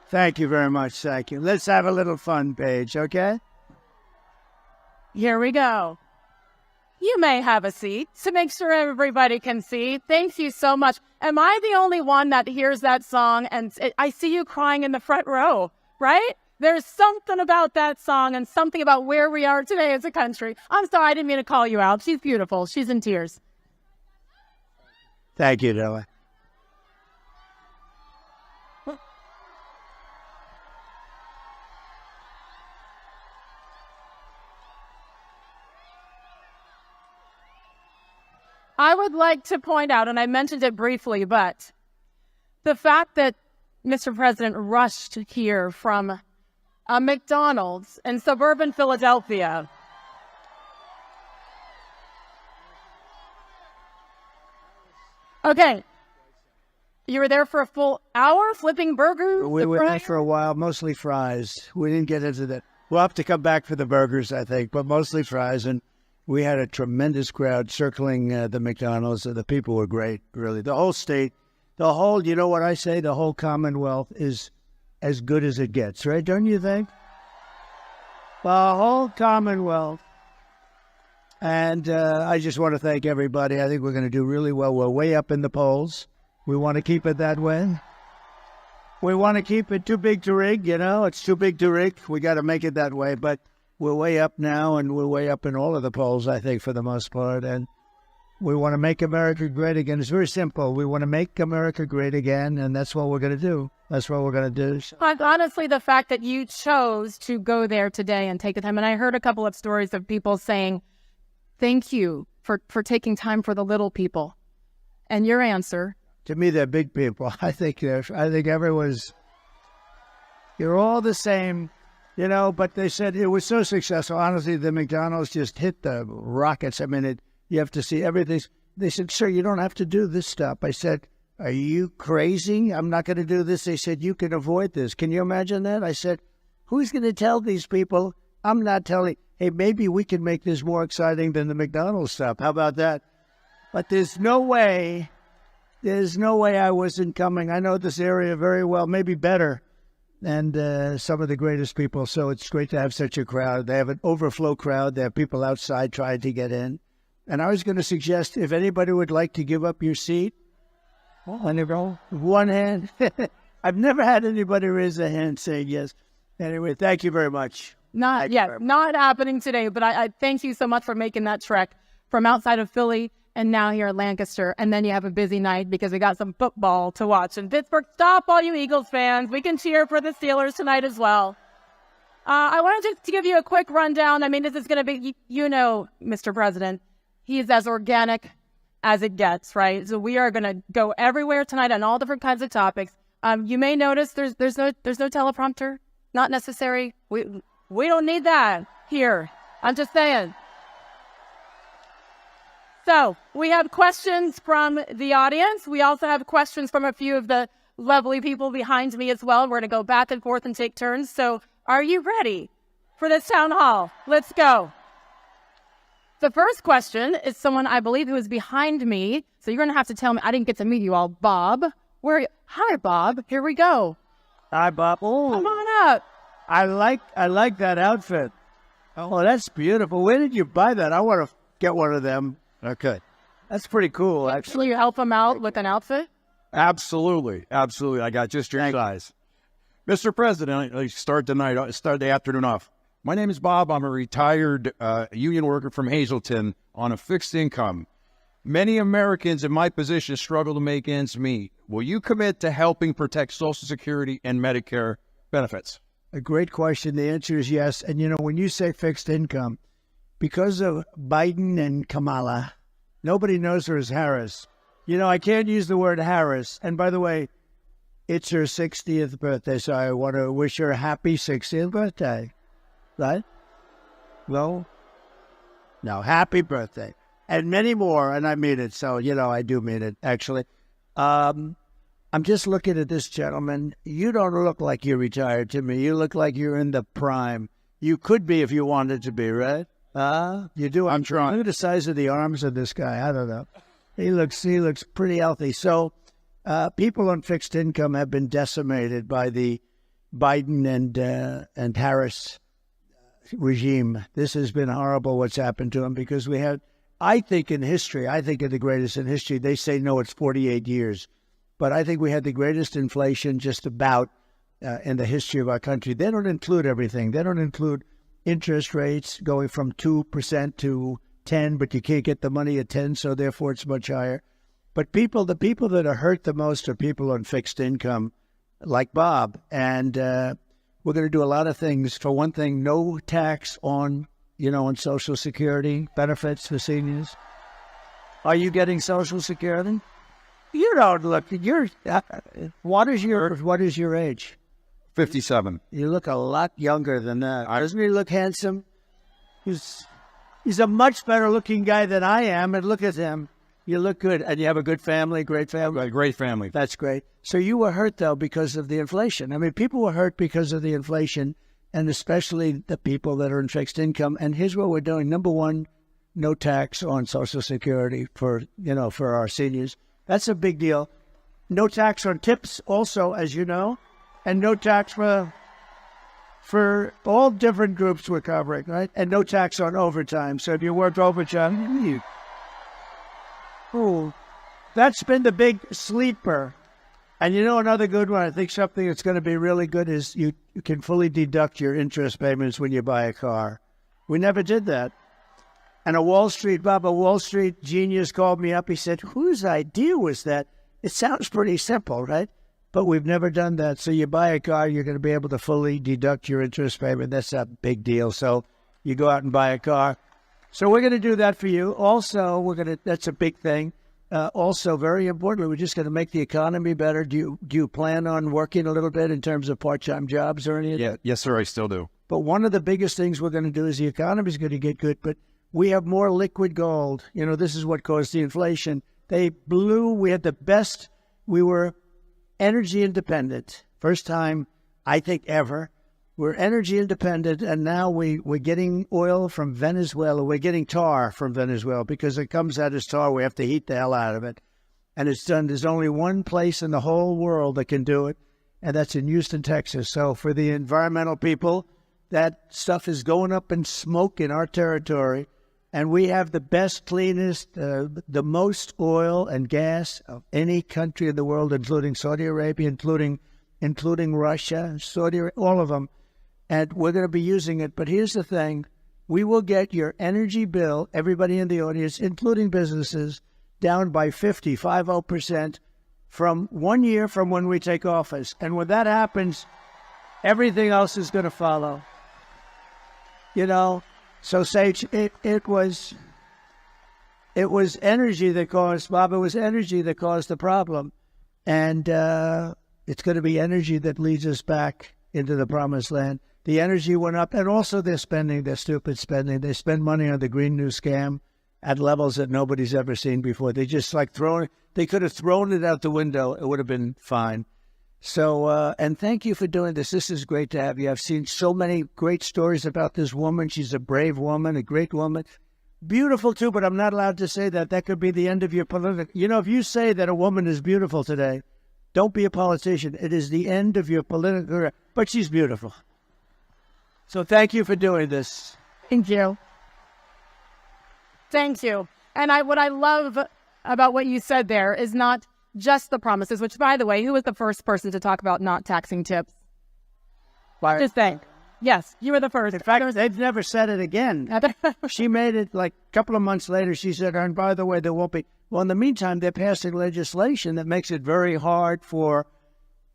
Thank you very much. Thank you. Let's have a little fun, Paige, okay? Here we go. You may have a seat to make sure everybody can see. Thank you so much. Am I the only one that hears that song? And I see you crying in the front row, right? There's something about that song and something about where we are today as a country. I'm sorry, I didn't mean to call you out. She's beautiful. She's in tears. Thank you, Noah. I would like to point out, and I mentioned it briefly, but the fact that Mr. President rushed here from a McDonald's in suburban Philadelphia. Okay. You were there for a full hour flipping burgers? We were there for a while, mostly fries. We didn't get into that. We'll have to come back for the burgers, I think, but mostly fries. And we had a tremendous crowd circling the McDonald's. The people were great, really. The whole state, you know what I say, the whole Commonwealth is as good as it gets, right? Don't you think? The whole Commonwealth. And I just want to thank everybody. I think we're going to do really well. We're way up in the polls. We want to keep it that way. We want to keep it too big to rig, you know. It's too big to rig. We got to make it that way. But we're way up now, and we're way up in all of the polls, I think, for the most part. And we want to make America great again. It's very simple. We want to make America great again, and that's what we're going to do. That's what we're going to do. Honestly, the fact that you chose to go there today and take the time, and I heard a couple of stories of people saying, thank you for taking time for the little people. And your answer? To me, they're big people. I think everyone's, you're all the same, you know, but they said it was so successful. Honestly, the McDonald's just hit the rockets. I mean, you have to see everything. They said, sir, you don't have to do this stuff. I said, are you crazy? I'm not going to do this. They said, you can avoid this. Can you imagine that? I said, who's going to tell these people? I'm not telling. Hey, maybe we can make this more exciting than the McDonald's stuff. How about that? But there's no way I wasn't coming. I know this area very well, maybe better than some of the greatest people. So it's great to have such a crowd. They have an overflow crowd. They have people outside trying to get in. And I was going to suggest if anybody would like to give up your seat, one hand. I've never had anybody raise a hand saying yes. Anyway, thank you very much. Not happening today, but I thank you so much for making that trek from outside of Philly and now here at Lancaster. And then you have a busy night because we got some football to watch in Pittsburgh. Stop, all you Eagles fans. We can cheer for the Steelers tonight as well. I wanted to give you a quick rundown. I mean, this is going to be, you know, Mr. President, he's as organic as it gets, right? So we are going to go everywhere tonight on all different kinds of topics. You may notice there's no teleprompter. Not necessary. We don't need that here. I'm just saying. So we have questions from the audience. We also have questions from a few of the lovely people behind me as well. We're going to go back and forth and take turns. So are you ready for this town hall? Let's go. The first question is someone I believe who is behind me. So you're going to have to tell me. I didn't get to meet you all. Bob. Where are you? Hi, Bob. Here we go. Hi, Bob. Oh, come on up. I like that outfit. Oh, that's beautiful. Where did you buy that? I want to get one of them. Okay. That's pretty cool, actually. Will you help him out with an outfit? Absolutely. Absolutely. I got just your size. Mr. President, I start the afternoon off. My name is Bob. I'm a retired union worker from Hazleton on a fixed income. Many Americans in my position struggle to make ends meet. will you commit to helping protect Social Security and Medicare benefits? A great question. The answer is yes. And, you know, when you say fixed income, because of Biden and Kamala, nobody knows her as Harris. You know, I can't use the word Harris. And by the way, it's her 60th birthday, so I want to wish her a happy 60th birthday. Right? No? No, happy birthday. And many more, and I mean it. So, you know, I do mean it, actually. I'm just looking at this gentleman. You don't look like you're retired to me. You look like you're in the prime. You could be if you wanted to be, right? You do. I'm trying. Look at the size of the arms of this guy. I don't know. He looks pretty healthy. So people on fixed income have been decimated by the Biden and Harris regime. This has been horrible what's happened to them, because we had, I think in history, I think of the greatest in history. They say, no, it's 48 years. But I think we had the greatest inflation just about in the history of our country. They don't include everything. They don't include interest rates going from 2% to 10, but you can't get the money at 10, so therefore it's much higher. But the people that are hurt the most are people on fixed income, like Bob. And we're going to do a lot of things. For one thing, no tax on, on Social Security benefits for seniors. Are you getting Social Security? You don't look. What is your age? 57. You look a lot younger than that. Doesn't he look handsome? He's a much better looking guy than I am. And look at him. You look good. And you have a good family, great family. Great family. That's great. So you were hurt, though, because of the inflation. I mean, people were hurt because of the inflation, and especially the people that are in fixed income. And here's what we're doing. Number one, no tax on Social Security for our seniors. That's a big deal. No tax on tips also, as you know, and no tax for all different groups we're covering, right? And no tax on overtime. So if you work overtime, that's been the big sleeper. And another good one, I think something that's going to be really good is you can fully deduct your interest payments when you buy a car. We never did that. And a Wall Street genius called me up. He said, whose idea was that? It sounds pretty simple, right? But we've never done that. So you buy a car, you're going to be able to fully deduct your interest payment. That's a big deal. So you go out and buy a car. So we're going to do that for you. Also, that's a big thing. Also, very important, we're just going to make the economy better. Do you plan on working a little bit in terms of part-time jobs or anything? Yeah, yes, sir, I still do. But one of the biggest things we're going to do is the economy is going to get good, but we have more liquid gold. This is what caused the inflation. We had the best, we were energy independent. First time, I think, ever. We're energy independent, and now we're getting oil from Venezuela. We're getting tar from Venezuela because it comes out as tar. We have to heat the hell out of it. And it's done. There's only one place in the whole world that can do it, and that's in Houston, Texas. So for the environmental people, that stuff is going up in smoke in our territory. And we have the best, cleanest, the most oil and gas of any country in the world, including Saudi Arabia, including Russia, Saudi Arabia, all of them. And we're going to be using it. But here's the thing. We will get your energy bill, everybody in the audience, including businesses, down by 50% from 1 year from when we take office. And when that happens, everything else is going to follow. So Sage, it was energy that caused, Bob, it was energy that caused the problem. And it's going to be energy that leads us back into the promised land. The energy went up, and also their stupid spending. They spend money on the Green New Scam at levels that nobody's ever seen before. They just they could have thrown it out the window. It would have been fine. So, and thank you for doing this. This is great to have you. I've seen so many great stories about this woman. She's a brave woman, a great woman. Beautiful too, but I'm not allowed to say that. That could be the end of your political... if you say that a woman is beautiful today, don't be a politician. It is the end of your political career. But she's beautiful. So thank you for doing this. Thank you. Thank you. And what I love about what you said there is not just the promises, which, by the way, who was the first person to talk about not taxing tips? Just think. Yes, you were the first. In fact, they've never said it again. She made it like a couple of months later. She said, and by the way, there won't be. Well, in the meantime, they're passing legislation that makes it very hard for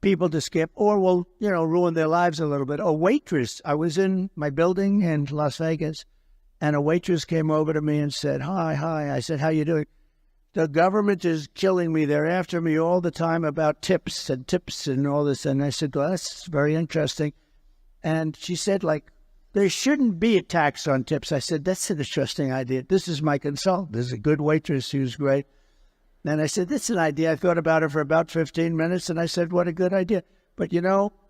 people to skip or will, ruin their lives a little bit. A waitress, I was in my building in Las Vegas, and a waitress came over to me and said, hi. I said, how you doing? The government is killing me. They're after me all the time about tips and all this. And I said, well, that's very interesting. And she said, there shouldn't be a tax on tips. I said, that's an interesting idea. This is my consultant. This is a good waitress who's great. And I said, that's an idea. I thought about it for about 15 minutes, and I said, what a good idea. But,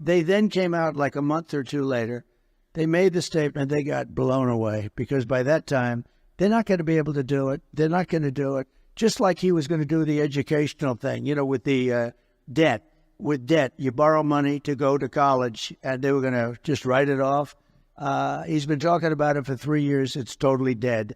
they then came out like a month or two later. They made the statement. They got blown away because by that time, they're not going to be able to do it. They're not going to do it. Just like he was going to do the educational thing, with the debt. With debt, you borrow money to go to college, and they were going to just write it off. He's been talking about it for 3 years. It's totally dead.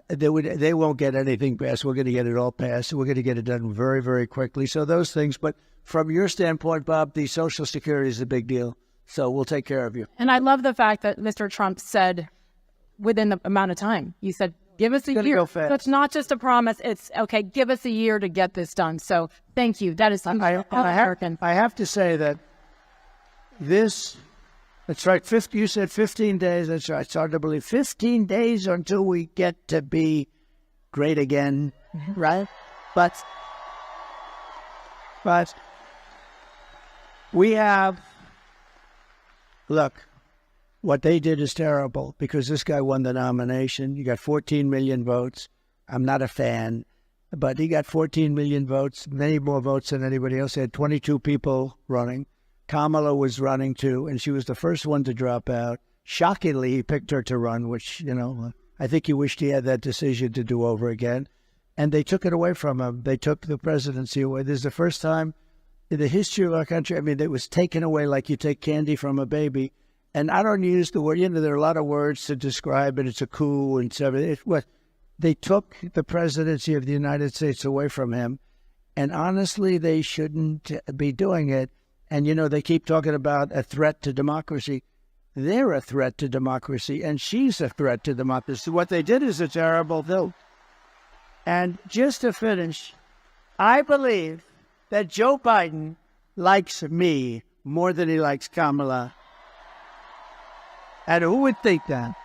They won't get anything passed. We're going to get it all passed. We're going to get it done very, very quickly. So those things. But from your standpoint, Bob, the Social Security is a big deal. So we'll take care of you. And I love the fact that Mr. Trump said within the amount of time, you said, give us a year. Go fast. So it's not just a promise. It's, okay, give us a year to get this done. So thank you. That is American. I have to say that that's right. You said 15 days. That's right. It's hard to believe. 15 days until we get to be great again, right? But we have, look, what they did is terrible because this guy won the nomination. You got 14 million votes. I'm not a fan, but he got 14 million votes, many more votes than anybody else. He had 22 people running. Kamala was running too, and she was the first one to drop out. Shockingly, he picked her to run, which, I think he wished he had that decision to do over again. And they took it away from him. They took the presidency away. This is the first time in the history of our country, it was taken away like you take candy from a baby. And I don't use the word, there are a lot of words to describe it. It's a coup and everything. They took the presidency of the United States away from him. And honestly, they shouldn't be doing it. And, they keep talking about a threat to democracy. They're a threat to democracy, and she's a threat to democracy. What they did is a terrible thing. And just to finish, I believe that Joe Biden likes me more than he likes Kamala. And who would think that?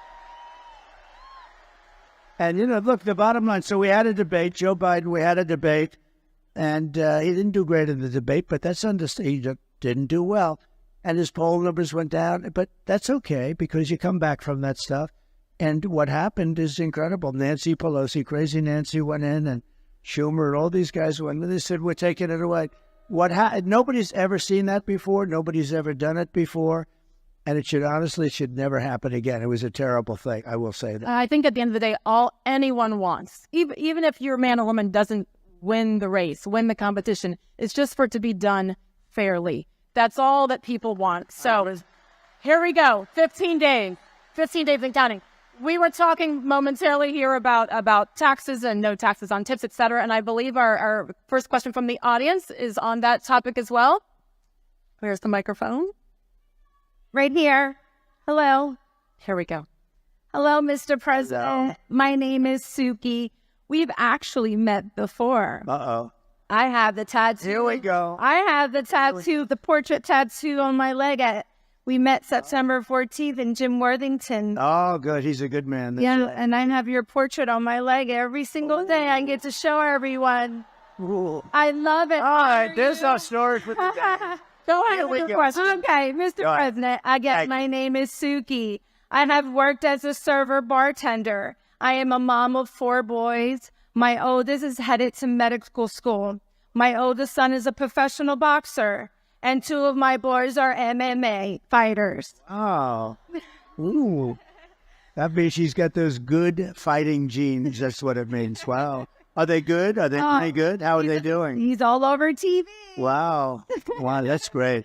And, look, the bottom line, so we had a debate, Joe Biden, we had a debate, and he didn't do great in the debate, but that's understandable. He didn't do well. And his poll numbers went down, but that's okay because you come back from that stuff. And what happened is incredible. Nancy Pelosi, crazy Nancy, went in, and Schumer and all these guys went in. They said, we're taking it away. Nobody's ever seen that before. Nobody's ever done it before. And it should never happen again. It was a terrible thing. I will say that. I think at the end of the day, all anyone wants, even if your man or woman doesn't win the race, win the competition, it's just for it to be done fairly. That's all that people want. So here we go. 15 days and counting. We were talking momentarily here about taxes and no taxes on tips, et cetera. And I believe our first question from the audience is on that topic as well. Where's the microphone? Right here. Hello. Here we go. Hello, Mr. President. Hello. My name is Suki. We've actually met before. Uh-oh. I have the tattoo. Here we go. I have the tattoo, the portrait tattoo on my leg. We met September 14th in Jim Worthington. Oh, good. He's a good man. That's Yeah, right. and I have your portrait on my leg every single day. I get to show everyone. Ooh. I love it. All right, there's our story for the day. Go ahead Here with we your go. question. Okay, Mr. Go ahead. President, again, my name is Suki. I have worked as a server bartender. I am a mom of 4 boys. My oldest is headed to medical school. My oldest son is a professional boxer. And 2 of my boys are MMA fighters. Oh. Ooh. That means she's got those good fighting genes. That's what it means. Wow. Are they good? Are they any good? How are they doing? He's all over TV. Wow. Wow, that's great.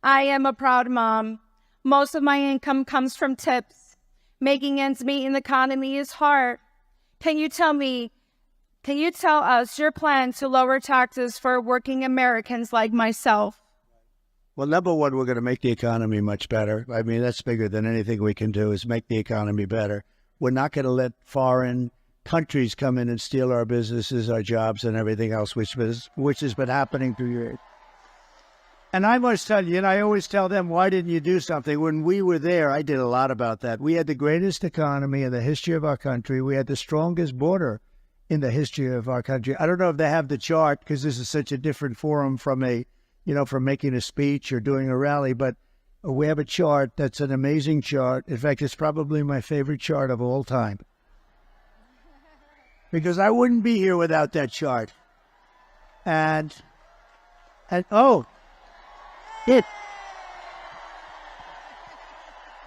I am a proud mom. Most of my income comes from tips. Making ends meet in the economy is hard. Can you tell us your plan to lower taxes for working Americans like myself? Well, number one, we're going to make the economy much better. That's bigger than anything we can do is make the economy better. We're not going to let foreign countries come in and steal our businesses, our jobs, and everything else, which has been happening for years. And I must tell you, and I always tell them, why didn't you do something? When we were there, I did a lot about that. We had the greatest economy in the history of our country. We had the strongest border in the history of our country. I don't know if they have the chart, because this is such a different forum from from making a speech or doing a rally, but we have a chart that's an amazing chart. In fact, it's probably my favorite chart of all time, because I wouldn't be here without that chart. And oh, it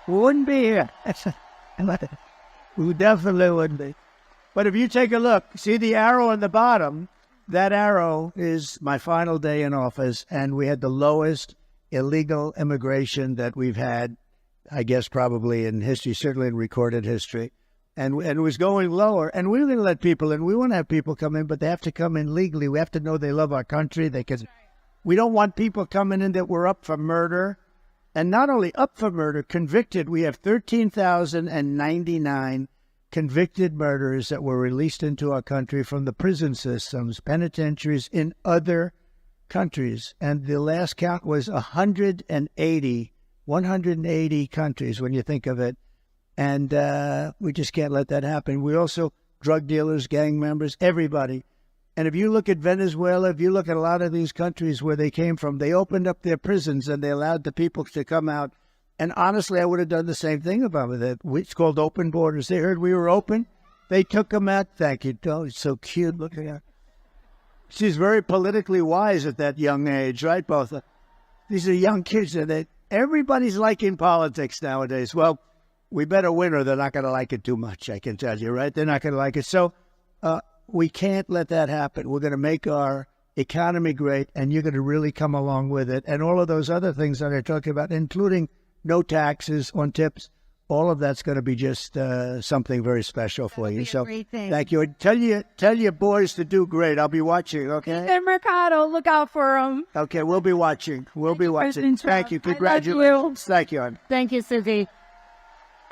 wouldn't be here. We definitely wouldn't be. But if you take a look, see the arrow on the bottom? That arrow is my final day in office, and we had the lowest illegal immigration that we've had, I guess, probably in history, certainly in recorded history. And it was going lower. And we're going to let people in. We want to have people come in, but they have to come in legally. We have to know they love our country. We don't want people coming in that were up for murder. And not only up for murder, convicted. We have 13,099 convicted murderers that were released into our country from the prison systems, penitentiaries in other countries. And the last count was 180 countries when you think of it. And we just can't let that happen. We also, drug dealers, gang members, everybody. And if you look at Venezuela, if you look at a lot of these countries where they came from, they opened up their prisons and they allowed the people to come out. And honestly, I would have done the same thing about it. It's called open borders. They heard we were open. They took them out. Thank you. Oh, it's so cute. Look at her. She's very politically wise at that young age, right? Both. These are young kids. And everybody's liking politics nowadays. Well, we better win or they're not going to like it too much, I can tell you, right? They're not going to like it. So we can't let that happen. We're going to make our economy great, and you're going to really come along with it. And all of those other things that I talked about, including no taxes on tips, all of that's going to be just something very special for you. So thank you. Tell your boys to do great. I'll be watching, okay? And Mercado, look out for them. Okay, we'll be watching. We'll be watching. Thank you. Congratulations. Thank you. Thank you, Susie.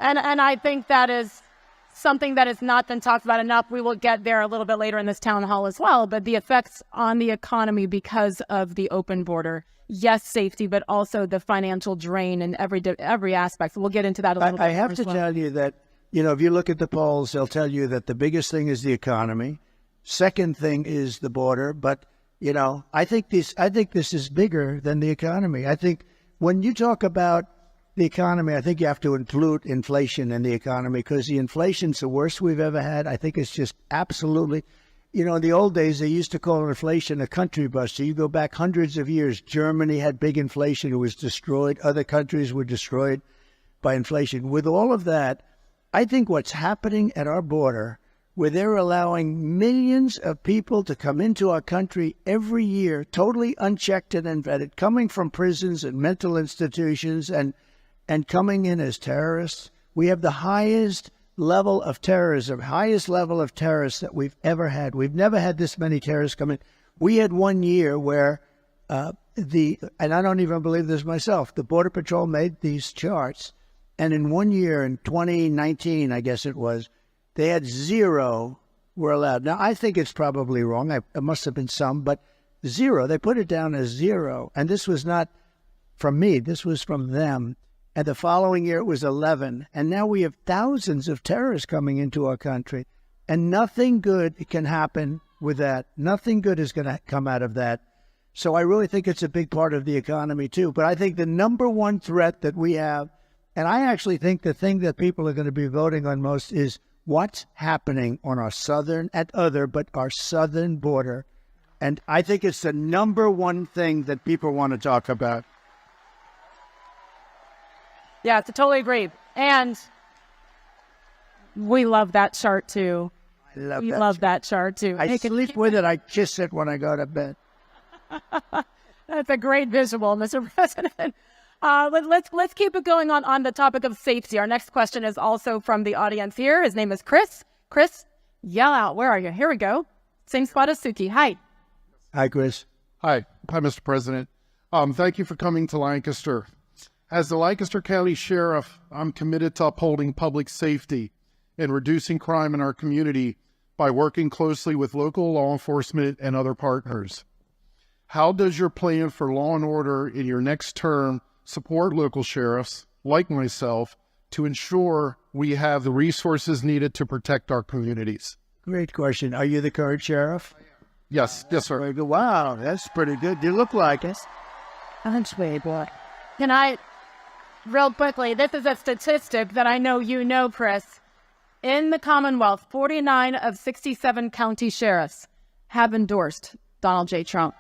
And I think that is something that has not been talked about enough. We will get there a little bit later in this town hall as well, but the effects on the economy because of the open border. Yes, safety, but also the financial drain and every aspect. So we'll get into that a little bit. I have to tell you that, if you look at the polls, they'll tell you that the biggest thing is the economy. Second thing is the border. But, I think this is bigger than the economy. I think when you talk about the economy, I think you have to include inflation in the economy, because the inflation's the worst we've ever had. I think it's just absolutely, in the old days, they used to call inflation a country buster. You go back hundreds of years, Germany had big inflation. It was destroyed. Other countries were destroyed by inflation. With all of that, I think what's happening at our border, where they're allowing millions of people to come into our country every year, totally unchecked and unvetted, coming from prisons and mental institutions and coming in as terrorists. We have the highest level of terrorism, highest level of terrorists that we've ever had. We've never had this many terrorists come in. We had 1 year where and I don't even believe this myself, the Border Patrol made these charts, and in 1 year, in 2019, I guess it was, they had 0 were allowed. Now, I think it's probably wrong. It must have been some, but 0. They put it down as 0. And this was not from me. This was from them. And the following year, it was 11. And now we have thousands of terrorists coming into our country. And nothing good can happen with that. Nothing good is going to come out of that. So I really think it's a big part of the economy, too. But I think the number one threat that we have, and I actually think the thing that people are going to be voting on most is what's happening on our southern but our southern border. And I think it's the number one thing that people want to talk about. Yeah, to totally agree. And we love that chart, too. We love that chart, too. I sleep with it. I kiss it when I go to bed. That's a great visual, Mr. President. Let's keep it going on the topic of safety. Our next question is also from the audience here. His name is Chris. Chris, yell out. Where are you? Here we go. Same spot as Suki. Hi. Hi, Chris. Hi, Mr. President. Thank you for coming to Lancaster. As the Lancaster County Sheriff, I'm committed to upholding public safety and reducing crime in our community by working closely with local law enforcement and other partners. How does your plan for law and order in your next term support local sheriffs, like myself, to ensure we have the resources needed to protect our communities? Great question. Are you the current sheriff? Yes, sir. Very good. Wow, that's pretty good. You look like it. That's way boy. Can I, real quickly, this is a statistic that I know you know, Chris. In the Commonwealth, 49 of 67 county sheriffs have endorsed Donald J. Trump.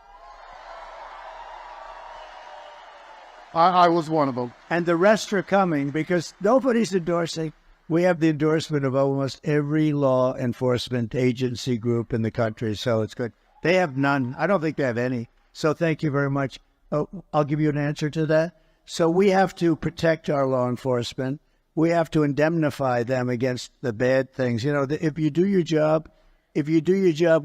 I was one of them. And the rest are coming because nobody's endorsing. We have the endorsement of almost every law enforcement agency group in the country, so it's good. They have none. I don't think they have any. So thank you very much. Oh, I'll give you an answer to that. So we have to protect our law enforcement. We have to indemnify them against the bad things. You know, if you do your job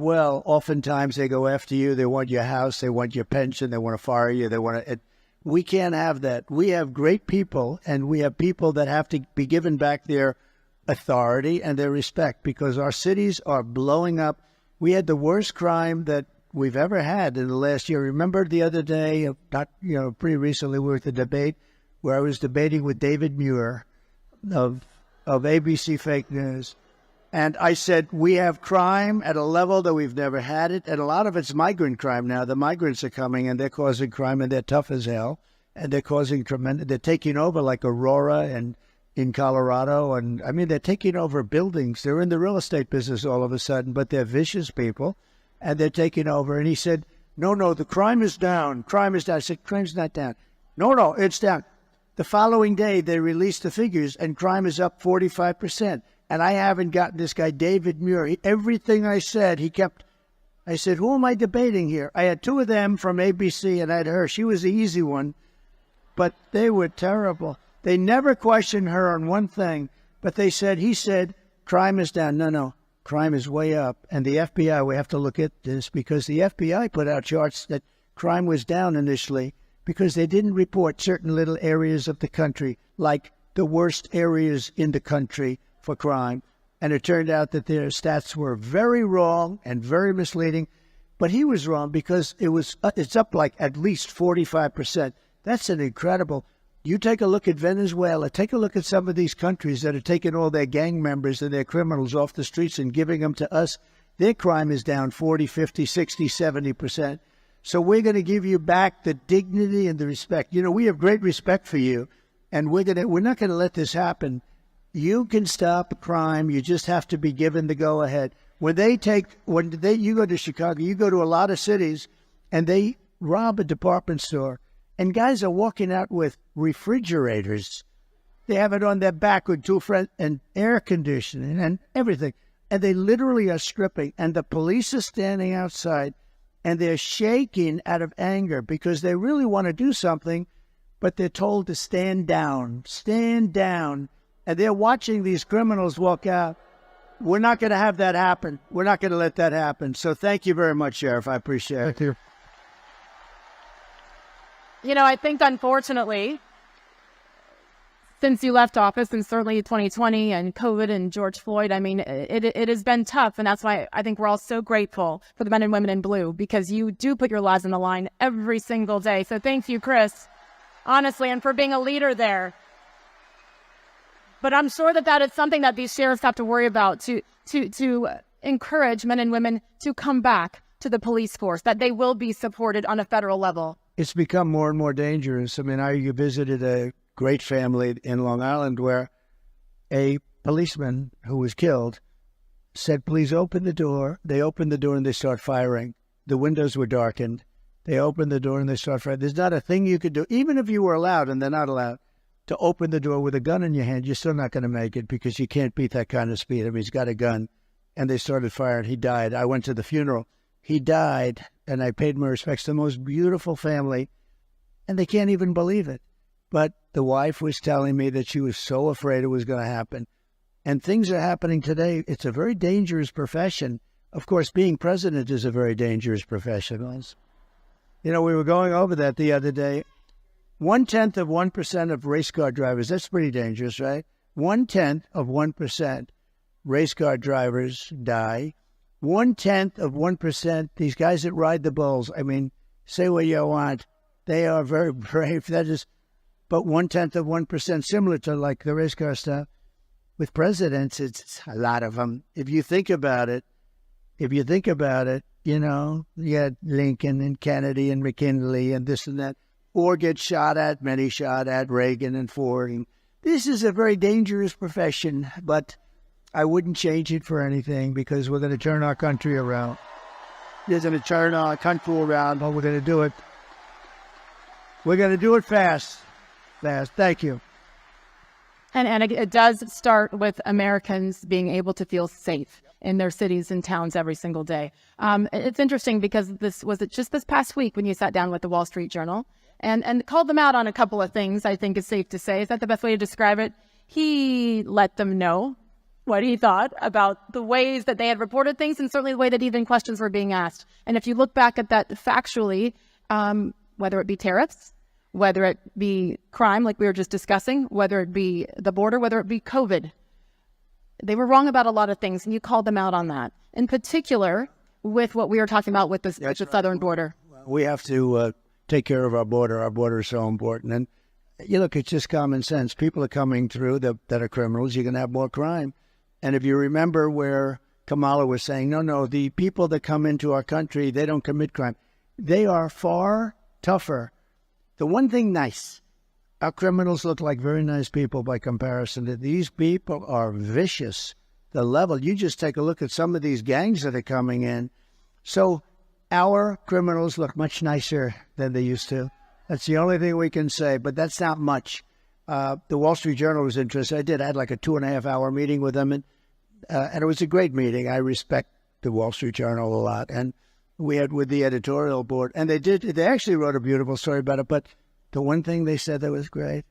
well, oftentimes they go after you. They want your house. They want your pension. They want to fire you. They want to. We can't have that. We have great people, and we have people that have to be given back their authority and their respect because our cities are blowing up. We had the worst crime that we've ever had in the last year. Remember the other day, pretty recently, we were at the debate where I was debating with David Muir of ABC Fake News. And I said, we have crime at a level that we've never had it. And a lot of it's migrant crime now. The migrants are coming and they're causing crime and they're tough as hell. And they're causing they're taking over like Aurora and in Colorado. And I mean, they're taking over buildings. They're in the real estate business all of a sudden, but they're vicious people and they're taking over. And he said, no, the crime is down. Crime is down. I said, crime's not down. No, it's down. The following day, they released the figures and crime is up 45%. And I haven't gotten this guy, David Muir. Everything I said, I said, who am I debating here? I had two of them from ABC and I had her. She was the easy one, but they were terrible. They never questioned her on one thing, but he said, crime is down. No, crime is way up. And the FBI, we have to look at this because the FBI put out charts that crime was down initially because they didn't report certain little areas of the country, like the worst areas in the country for crime. And it turned out that their stats were very wrong and very misleading. But he was wrong because it's up like at least 45%. That's an incredible. You take a look at Venezuela, take a look at some of these countries that are taking all their gang members and their criminals off the streets and giving them to us. Their crime is down 40, 50, 60, 70%. So we're going to give you back the dignity and the respect. You know, we have great respect for you, and we're not going to let this happen. You can stop crime. You just have to be given the go-ahead. You go to Chicago, you go to a lot of cities, and they rob a department store, and guys are walking out with refrigerators. They have it on their back with and air conditioning and everything. And they literally are stripping, and the police are standing outside, and they're shaking out of anger because they really want to do something, but they're told to stand down. And they're watching these criminals walk out. We're not going to have that happen. We're not going to let that happen. So thank you very much, Sheriff. I appreciate it. Thank you. You know, I think, unfortunately, since you left office, and certainly 2020 and COVID and George Floyd, I mean, it has been tough. And that's why I think we're all so grateful for the men and women in blue, because you do put your lives on the line every single day. So thank you, Chris, honestly, and for being a leader there. But I'm sure that is something that these sheriffs have to worry about to encourage men and women to come back to the police force, that they will be supported on a federal level. It's become more and more dangerous. I mean, I visited a great family in Long Island where a policeman who was killed said, please open the door. They opened the door and they start firing. The windows were darkened. They opened the door and they start firing. There's not a thing you could do, even if you were allowed, and they're not allowed, to open the door with a gun in your hand. You're still not going to make it because you can't beat that kind of speed. I mean, he's got a gun. And they started firing. He died. I went to the funeral. He died, and I paid my respects to the most beautiful family, and they can't even believe it. But the wife was telling me that she was so afraid it was going to happen. And things are happening today. It's a very dangerous profession. Of course, being president is a very dangerous profession. You know, we were going over that the other day. 1/10% of race car drivers, that's pretty dangerous, right? 1/10 of 1% race car drivers die. 0.1%, these guys that ride the bulls, I mean, say what you want. They are very brave. That is, but 0.1%, similar to like the race car stuff. With presidents, it's a lot of them. If you think about it, you know, you had Lincoln and Kennedy and McKinley and this and that, or get shot at, many shot at, Reagan and Ford. And this is a very dangerous profession, but I wouldn't change it for anything because we're going to turn our country around. We're going to turn our country around, but we're going to do it. We're going to do it fast. Thank you. And it does start with Americans being able to feel safe in their cities and towns every single day. It's interesting because this past week when you sat down with the Wall Street Journal and called them out on a couple of things, I think is safe to say. Is that the best way to describe it? He let them know what he thought about the ways that they had reported things and certainly the way that even questions were being asked. And if you look back at that factually, whether it be tariffs, whether it be crime, like we were just discussing, whether it be the border, whether it be COVID, they were wrong about a lot of things, and you called them out on that. In particular, with what we were talking about with the southern border. We have to take care of our border. Our border is so important. And you look, it's just common sense. People are coming through that are criminals. You're going to have more crime. And if you remember where Kamala was saying, no, the people that come into our country, they don't commit crime. They are far tougher. The one thing nice, our criminals look like very nice people by comparison. These people are vicious. The level, you just take a look at some of these gangs that are coming in. So our criminals look much nicer than they used to. That's the only thing we can say, but that's not much. The Wall Street Journal was interested. I had like a 2.5-hour meeting with them, and it was a great meeting. I respect the Wall Street Journal a lot. And we had with the editorial board, and they actually wrote a beautiful story about it. But the one thing they said that was great,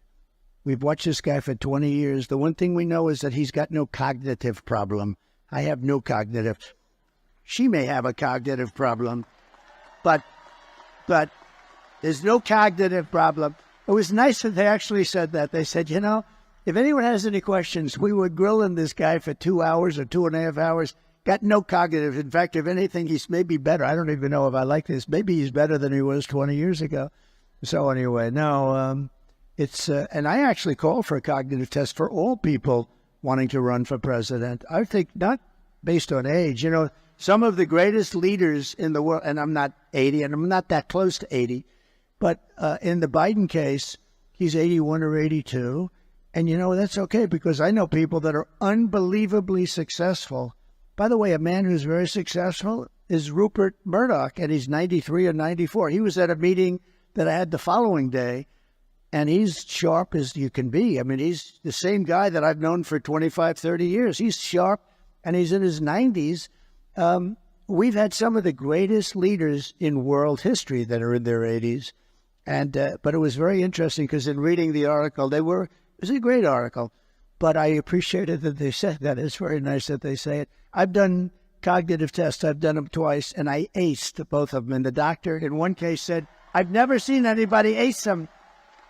we've watched this guy for 20 years. The one thing we know is that he's got no cognitive problem. I have no cognitive. She may have a cognitive problem, but there's no cognitive problem. It was nice that they actually said that. They said, you know, if anyone has any questions, we were grilling this guy for 2 hours or 2.5 hours. Got no cognitive. In fact, if anything, he's maybe better. I don't even know if I like this. Maybe he's better than he was 20 years ago. So anyway, no, it's and I actually call for a cognitive test for all people wanting to run for president. I think not based on age. You know, some of the greatest leaders in the world, and I'm not 80, and I'm not that close to 80, but in the Biden case, he's 81 or 82. And, you know, that's okay because I know people that are unbelievably successful. By the way, a man who's very successful is Rupert Murdoch, and he's 93 or 94. He was at a meeting that I had the following day, and he's sharp as you can be. I mean, he's the same guy that I've known for 25, 30 years. He's sharp, and he's in his 90s. We've had some of the greatest leaders in world history that are in their 80s. And but it was very interesting because in reading the article, it was a great article. But I appreciated that they said that. It's very nice that they say it. I've done cognitive tests. I've done them twice, and I aced both of them. And the doctor, in one case, said, I've never seen anybody ace them.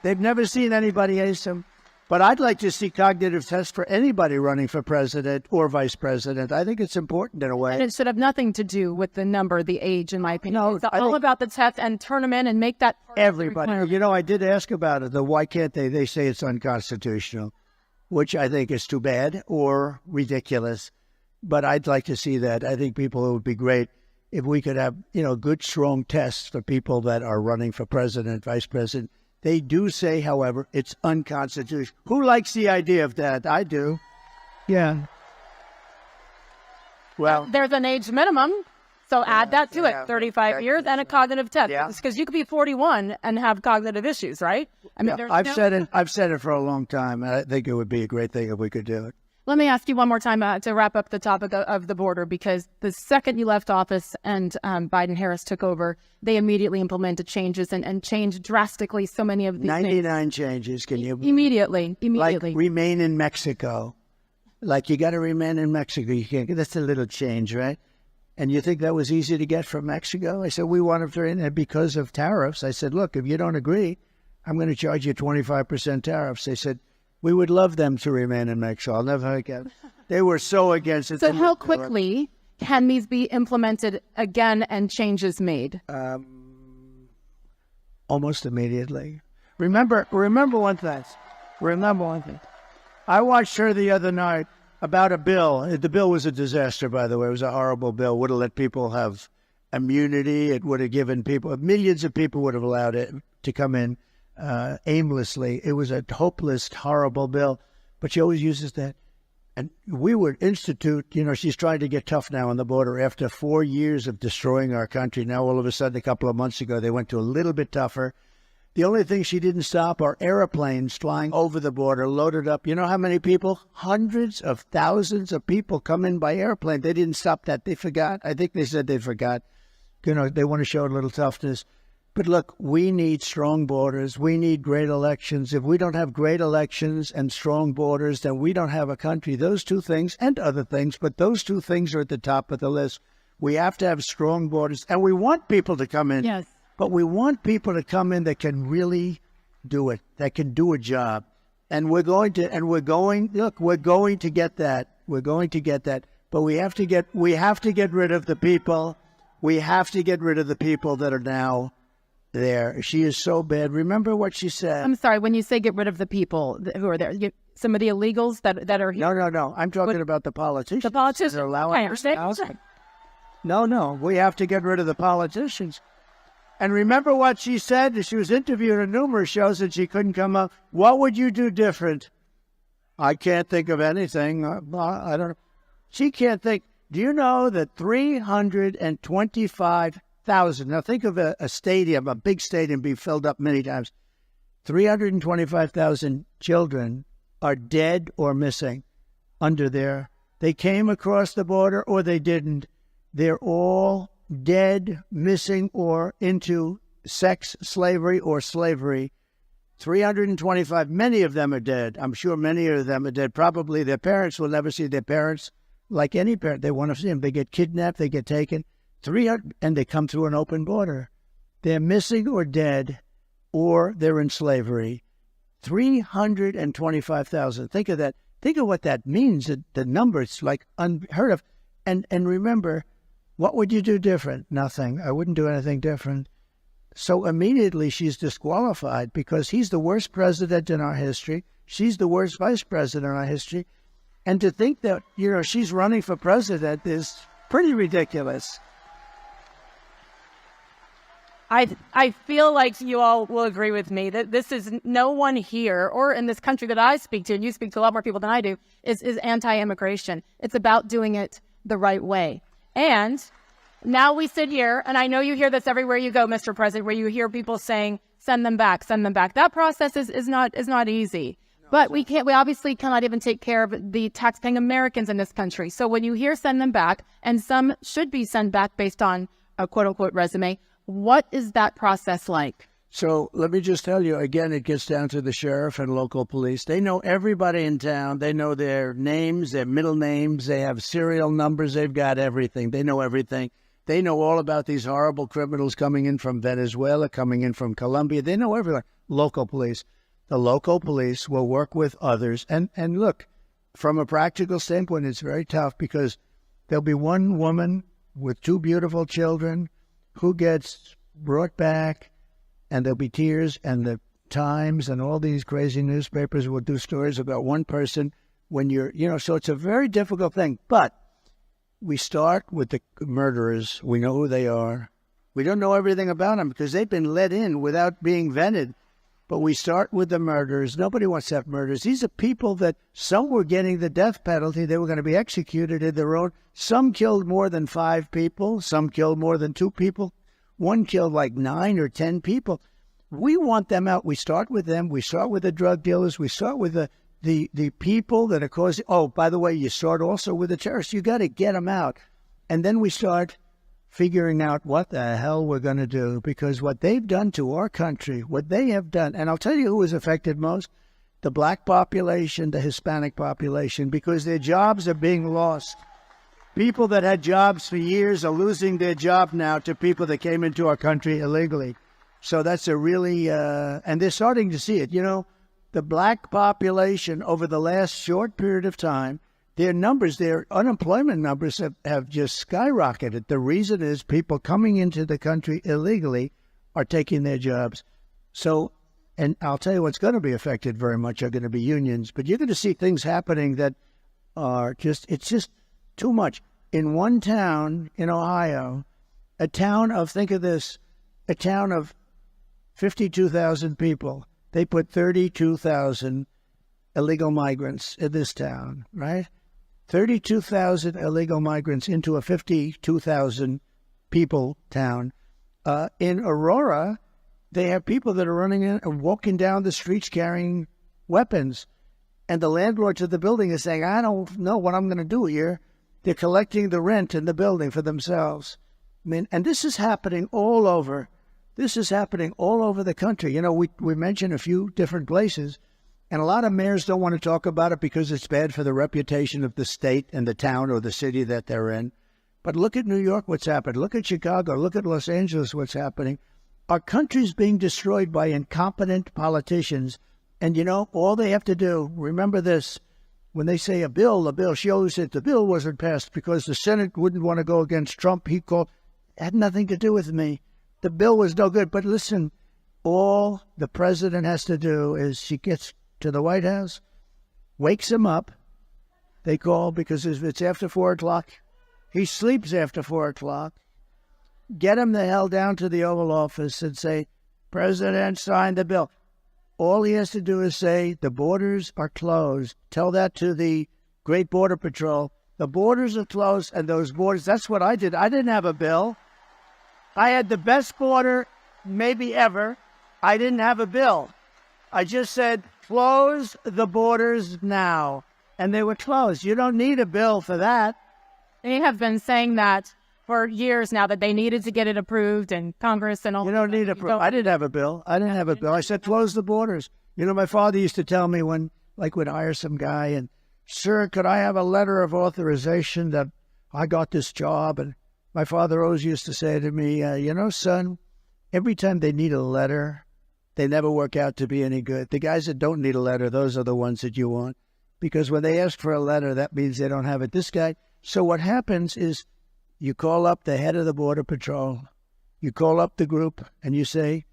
They've never seen anybody ace them. But I'd like to see cognitive tests for anybody running for president or vice president. I think it's important in a way. And it should have nothing to do with the number, the age, in my opinion. No, it's all about the test and turn them in and make that part everybody. You know, I did ask about it. Why can't they? They say it's unconstitutional, which I think is too bad or ridiculous. But I'd like to see that. I think it would be great if we could have, you know, good, strong tests for people that are running for president, vice president. They do say, however, it's unconstitutional. Who likes the idea of that? I do. Yeah. Well, there's an age minimum, so add that to it, 35 years and a cognitive test. Yeah. Because you could be 41 and have cognitive issues, right? I mean, I've said it for a long time, and I think it would be a great thing if we could do it. Let me ask you one more time to wrap up the topic of the border, because the second you left office and Biden-Harris took over, they immediately implemented changes and changed drastically so many of these 99 changes. Can you? Immediately. Like remain in Mexico. Like you got to remain in Mexico. You can't. That's a little change, right? And you think that was easy to get from Mexico? I said, we want to, and because of tariffs, I said, look, if you don't agree, I'm going to charge you 25% tariffs. They said, We would love them to remain in Mexico. I'll never forget. They were so against it. So how quickly can these be implemented again and changes made? Almost immediately. Remember one thing. I watched her the other night about a bill. The bill was a disaster, by the way. It was a horrible bill. Would have let people have immunity. It would have given people, millions of people would have allowed it to come in aimlessly. It was a hopeless, horrible bill. But she always uses that. And we would institute, she's trying to get tough now on the border after 4 years of destroying our country. Now, all of a sudden, a couple of months ago, they went to a little bit tougher. The only thing she didn't stop are airplanes flying over the border, loaded up. You know how many people? Hundreds of thousands of people come in by airplane. They didn't stop that. They forgot. I think they said they forgot. They want to show a little toughness. But look, we need strong borders. We need great elections. If we don't have great elections and strong borders, then we don't have a country. Those two things and other things, but those two things are at the top of the list. We have to have strong borders, and we want people to come in. Yes. But we want people to come in that can really do it, that can do a job. And we're going to get that. We're going to get that. But we have to get rid of the people. We have to get rid of the people that are now there. She is so bad. Remember what she said. I'm sorry, when you say get rid of the people who are there, some of the illegals that are here. No. I'm talking about the politicians. The politicians. That are allowing understand. No. We have to get rid of the politicians. And remember what she said? She was interviewed on numerous shows and she couldn't come up. What would you do different? I can't think of anything. I don't know. She can't think. Do you know that 325,000, now think of a stadium, a big stadium being filled up many times. 325,000 children are dead or missing under there. They came across the border or they didn't. They're all dead, missing, or into sex slavery or slavery. 325, many of them are dead. I'm sure many of them are dead. Probably their parents will never see their parents. Like any parent, they want to see them. They get kidnapped, they get taken. 300, and they come through an open border. They're missing or dead, or they're in slavery. 325,000. Think of that. Think of what that means. The number, it's like unheard of. And remember, what would you do different? Nothing. I wouldn't do anything different. So immediately she's disqualified because he's the worst president in our history. She's the worst vice president in our history. And to think that, she's running for president is pretty ridiculous. I feel like you all will agree with me that this is no one here or in this country that I speak to, and you speak to a lot more people than I do, is anti-immigration. It's about doing it the right way. And now we sit here, and I know you hear this everywhere you go, Mr. President, where you hear people saying, send them back, send them back. That process is not easy. But we obviously cannot even take care of the taxpaying Americans in this country. So when you hear send them back, and some should be sent back based on a quote-unquote resume, what is that process like? So let me just tell you, again, it gets down to the sheriff and local police. They know everybody in town. They know their names, their middle names. They have serial numbers. They've got everything. They know everything. They know all about these horrible criminals coming in from Venezuela, coming in from Colombia. They know everything. Local police. The local police will work with others. And look, from a practical standpoint, it's very tough because there'll be one woman with two beautiful children who gets brought back, and there'll be tears, and the Times and all these crazy newspapers will do stories about one person when so it's a very difficult thing. But we start with the murderers. We know who they are. We don't know everything about them because they've been let in without being vetted. But we start with the murderers. Nobody wants to have murders. These are people that some were getting the death penalty. They were going to be executed in their own. Some killed more than 5 people. Some killed more than 2 people. One killed like 9 or 10 people. We want them out. We start with them. We start with the drug dealers. We start with the people that are causing. Oh, by the way, you start also with the terrorists. You got to get them out. And then we start figuring out what the hell we're going to do, because what they've done to our country, what they have done, and I'll tell you who was affected most, the black population, the Hispanic population, because their jobs are being lost. People that had jobs for years are losing their job now to people that came into our country illegally. So that's a really, and they're starting to see it. the black population over the last short period of time, their numbers, their unemployment numbers have just skyrocketed. The reason is people coming into the country illegally are taking their jobs. So, and I'll tell you what's going to be affected very much are going to be unions, but you're going to see things happening that are it's just too much. In one town in Ohio, a town of 52,000 people, they put 32,000 illegal migrants in this town, right? 32,000 illegal migrants into a 52,000 people town. In Aurora, they have people that are running in and walking down the streets carrying weapons. And the landlords of the building is saying, I don't know what I'm going to do here. They're collecting the rent in the building for themselves. I mean, and this is happening all over. This is happening all over the country. You know, we mentioned a few different places, and a lot of mayors don't want to talk about it because it's bad for the reputation of the state and the town or the city that they're in. But look at New York, what's happened. Look at Chicago. Look at Los Angeles, what's happening. Our country's being destroyed by incompetent politicians. And, you know, all they have to do, remember this, when they say a bill, she always said the bill wasn't passed because the Senate wouldn't want to go against Trump. It had nothing to do with me. The bill was no good. But listen, all the president has to do is she gets to the White House, wakes him up. They call because if it's after 4 o'clock, he sleeps after 4 o'clock. Get him the hell down to the Oval Office and say, President, sign the bill. All he has to do is say, the borders are closed. Tell that to the Great Border Patrol. The borders are closed, and those borders, that's what I did. I didn't have a bill. I had the best border maybe ever. I didn't have a bill. I just said, close the borders now. And they were closed. You don't need a bill for that. They have been saying that for years now, that they needed to get it approved in Congress and all. You don't need a bill. I didn't have a bill. I said, close the borders. You know, my father used to tell me when, like, we'd hire some guy and, sir, could I have a letter of authorization that I got this job? And my father always used to say to me, you know, son, every time they need a letter, they never work out to be any good. The guys that don't need a letter, those are the ones that you want. Because when they ask for a letter, that means they don't have it. This guy. So what happens is you call up the head of the Border Patrol, you call up the group, and you say,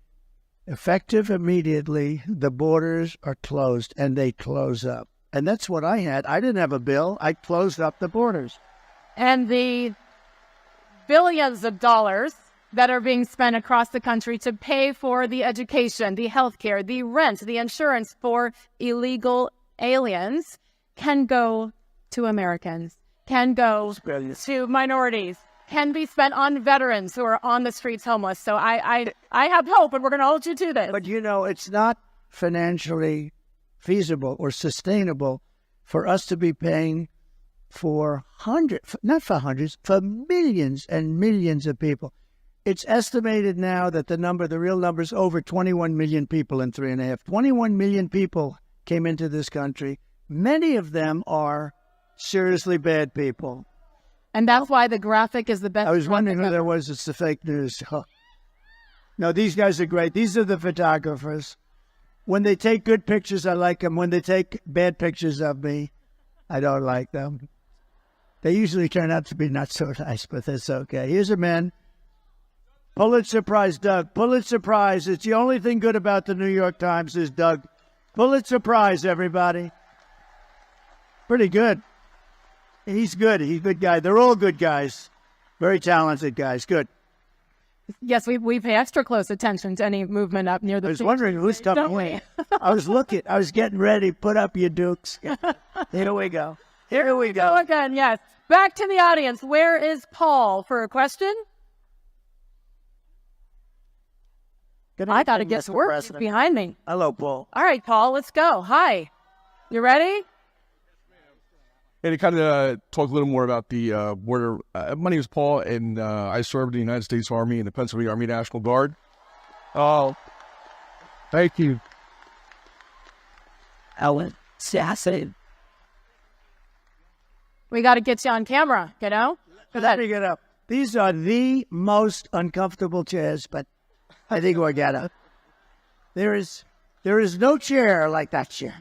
effective immediately, the borders are closed, and they close up. And that's what I had. I didn't have a bill. I closed up the borders. And the billions of dollars that are being spent across the country to pay for the education, the health care, the rent, the insurance for illegal aliens can go to Americans, can go to minorities, can be spent on veterans who are on the streets homeless. So I have hope, and we're going to hold you to this. But, you know, it's not financially feasible or sustainable for us to be paying for for millions and millions of people. It's estimated now that the real number is over 21 million people in 3.5. 21 million people came into this country. Many of them are seriously bad people. And that's why the graphic is the best. I was wondering who that was. It's the fake news. Huh. No, these guys are great. These are the photographers. When they take good pictures, I like them. When they take bad pictures of me, I don't like them. They usually turn out to be not so nice, but that's okay. Here's a man. Pulitzer Prize, Doug. Pulitzer Prize. It's the only thing good about the New York Times is Doug. Pulitzer Prize, everybody. Pretty good. He's good. He's a good guy. They're all good guys. Very talented guys. Good. Yes, we pay extra close attention to any movement up near the. I was wondering who's coming in. I was looking. I was getting ready. Put up your dukes. Here we go. Here we go. Again, yes. Back to the audience. Where is Paul for a question? I thought it gets worse behind me. Hello, Paul. All right, Paul, let's go. Hi. You ready? And to kind of talk a little more about the border. My name is Paul, and I served in the United States Army in the Pennsylvania Army National Guard. Oh, thank you. Ellen Sasson. We got to get you on camera, you know? Let me get up. These are the most uncomfortable chairs, but I think we'll get up. There is There is no chair like that chair.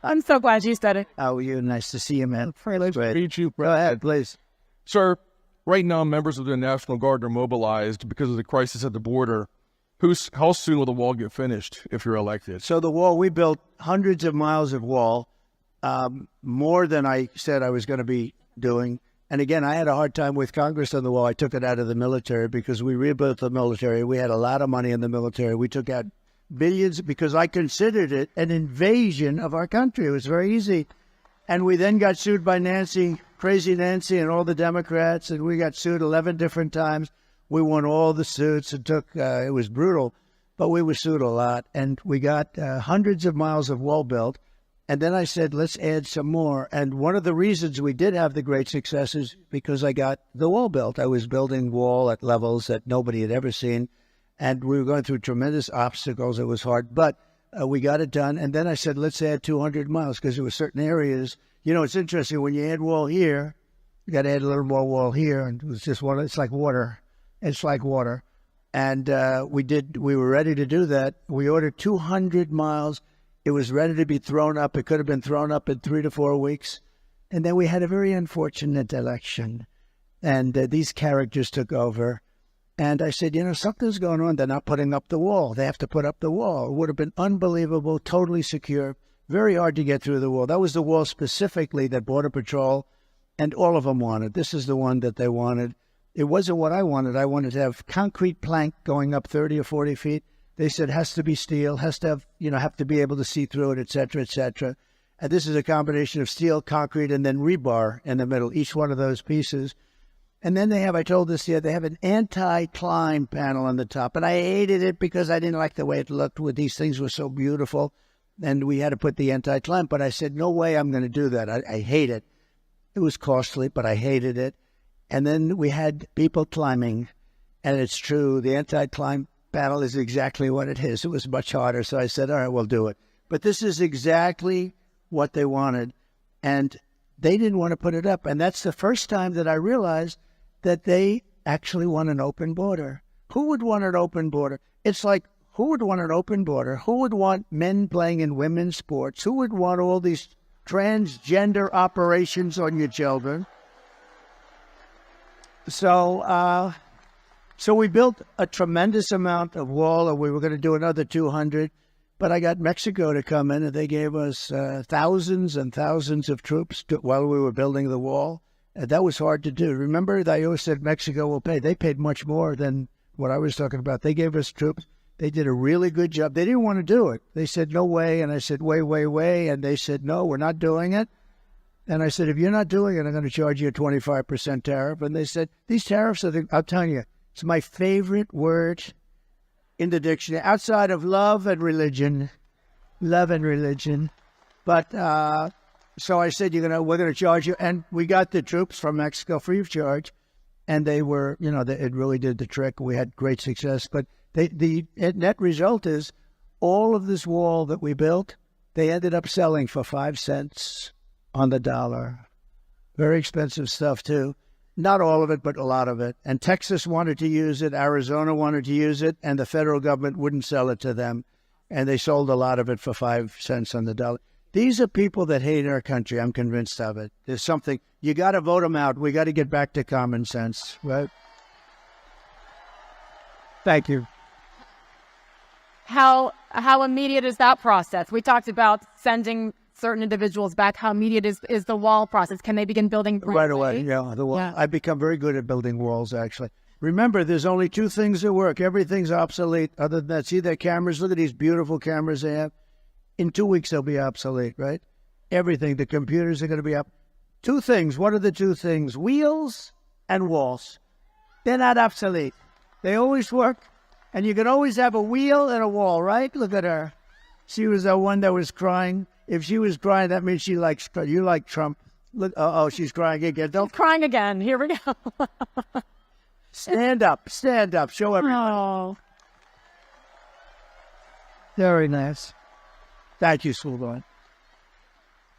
I'm so glad you said it. How are you? Nice to see you, man. Great. Meet you. Go ahead, please. Sir, right now members of the National Guard are mobilized because of the crisis at the border. How soon will the wall get finished if you're elected? So the wall, we built hundreds of miles of wall, more than I said I was going to be doing. And again, I had a hard time with Congress on the wall. I took it out of the military because we rebuilt the military. We had a lot of money in the military. We took out billions because I considered it an invasion of our country. It was very easy. And we then got sued by Nancy, crazy Nancy, and all the Democrats. And we got sued 11 different times. We won all the suits. It was brutal, but we were sued a lot. And we got hundreds of miles of wall built. And then I said, let's add some more. And one of the reasons we did have the great success is because I got the wall built. I was building wall at levels that nobody had ever seen. And we were going through tremendous obstacles. It was hard, but we got it done. And then I said, let's add 200 miles because there were certain areas. You know, it's interesting. When you add wall here, you got to add a little more wall here. And it was just one. It's like water. It's like water. And we were ready to do that. We ordered 200 miles. It was ready to be thrown up. It could have been thrown up in 3 to 4 weeks. And then we had a very unfortunate election. And these characters took over. And I said, you know, something's going on. They're not putting up the wall. They have to put up the wall. It would have been unbelievable, totally secure, very hard to get through the wall. That was the wall specifically that Border Patrol and all of them wanted. This is the one that they wanted. It wasn't what I wanted. I wanted to have concrete plank going up 30 or 40 feet. They said has to be steel, has to have, have to be able to see through it, et cetera, et cetera. And this is a combination of steel, concrete, and then rebar in the middle, each one of those pieces. And then they have, I told this here, they have an anti-climb panel on the top. And I hated it because I didn't like the way it looked. These things were so beautiful. And we had to put the anti-climb. But I said, no way I'm going to do that. I hate it. It was costly, but I hated it. And then we had people climbing. And it's true, the anti-climb panel is exactly what it is. It was much harder. So I said, all right, we'll do it. But this is exactly what they wanted. And they didn't want to put it up. And that's the first time that I realized that they actually want an open border. Who would want an open border? It's like, who would want an open border? Who would want men playing in women's sports? Who would want all these transgender operations on your children? So we built a tremendous amount of wall, and we were going to do another 200. But I got Mexico to come in, and they gave us thousands and thousands of troops while we were building the wall. That was hard to do. Remember, I always said Mexico will pay. They paid much more than what I was talking about. They gave us troops. They did a really good job. They didn't want to do it. They said, no way. And I said, way. And they said, no, we're not doing it. And I said, if you're not doing it, I'm going to charge you a 25% tariff. And they said, these tariffs are I'm telling you, it's my favorite word in the dictionary, outside of love and religion. But so I said, we're going to charge you. And we got the troops from Mexico free of charge. And they were, it really did the trick. We had great success. But the net result is all of this wall that we built, they ended up selling for 5 cents on the dollar. Very expensive stuff, too. Not all of it, but a lot of it. And Texas wanted to use it. Arizona wanted to use it. And the federal government wouldn't sell it to them. And they sold a lot of it for 5 cents on the dollar. These are people that hate our country. I'm convinced of it. There's something, you got to vote them out. We got to get back to common sense, right? Thank you. How immediate is that process? We talked about sending certain individuals back. How immediate is the wall process? Can they begin building right away? Yeah, the wall. Yeah. I've become very good at building walls, actually. Remember, there's only 2 things that work. Everything's obsolete. Other than that, see their cameras? Look at these beautiful cameras they have. In 2 weeks, they'll be obsolete, right? Everything. The computers are going to be up. 2 things. What are the 2 things? Wheels and walls. They're not obsolete. They always work. And you can always have a wheel and a wall, right? Look at her. She was the one that was crying. If she was crying, that means she likes Trump. You like Trump. Look, she's crying again. She's crying again. Here we go. Stand up. Show everyone. Oh. Very nice. Thank you, Schoolboy.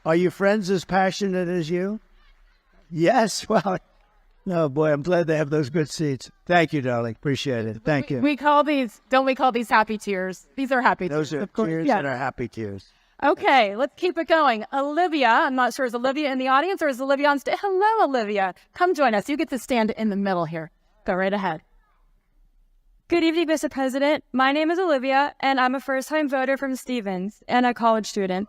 Are your friends as passionate as you? Yes. Well, Oh, boy, I'm glad they have those good seats. Thank you, darling. Appreciate it. Thank you. We call these, don't we call these happy tears? These are happy Those tears. are Of course. tears Yeah. that are happy tears. Okay, let's keep it going. Olivia, I'm not sure, is Olivia in the audience or is Olivia on stage? Hello, Olivia. Come join us. You get to stand in the middle here. Go right ahead. Good evening, Mr. President. My name is Olivia, and I'm a first-time voter from Stevens and a college student.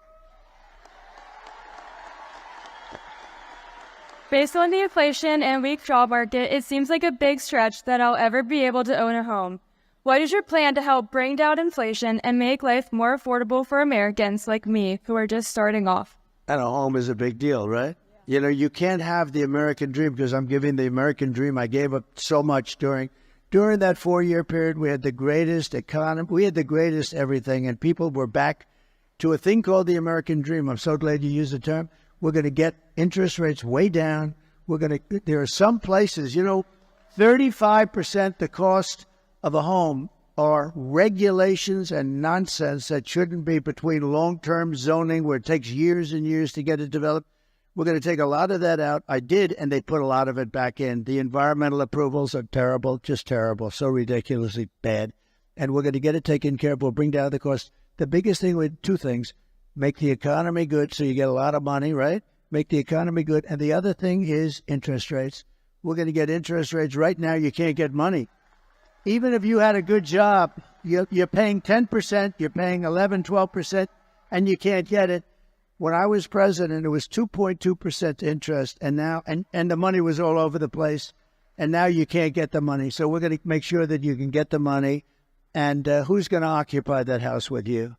Based on the inflation and weak job market, it seems like a big stretch that I'll ever be able to own a home. What is your plan to help bring down inflation and make life more affordable for Americans like me who are just starting off? And a home is a big deal, right? You know, you can't have the American dream because I'm giving the American dream. I gave up so much during that 4-year period. We had the greatest economy. We had the greatest everything, and people were back to a thing called the American dream. I'm so glad you used the term. We're going to get interest rates way down. There are some places, 35% the cost of a home are regulations and nonsense that shouldn't be between long-term zoning where it takes years and years to get it developed. We're going to take a lot of that out. I did, and they put a lot of it back in. The environmental approvals are terrible, just terrible, so ridiculously bad. And we're going to get it taken care of. We'll bring down the cost. The biggest thing with two things: make the economy good so you get a lot of money, right? Make the economy good. And the other thing is interest rates. We're going to get interest rates. Right now, you can't get money. Even if you had a good job, you're paying 10%, you're paying 11, 12%, and you can't get it. When I was president, it was 2.2% interest, and now, and the money was all over the place, and now you can't get the money. So we're going to make sure that you can get the money. And who's going to occupy that house with you?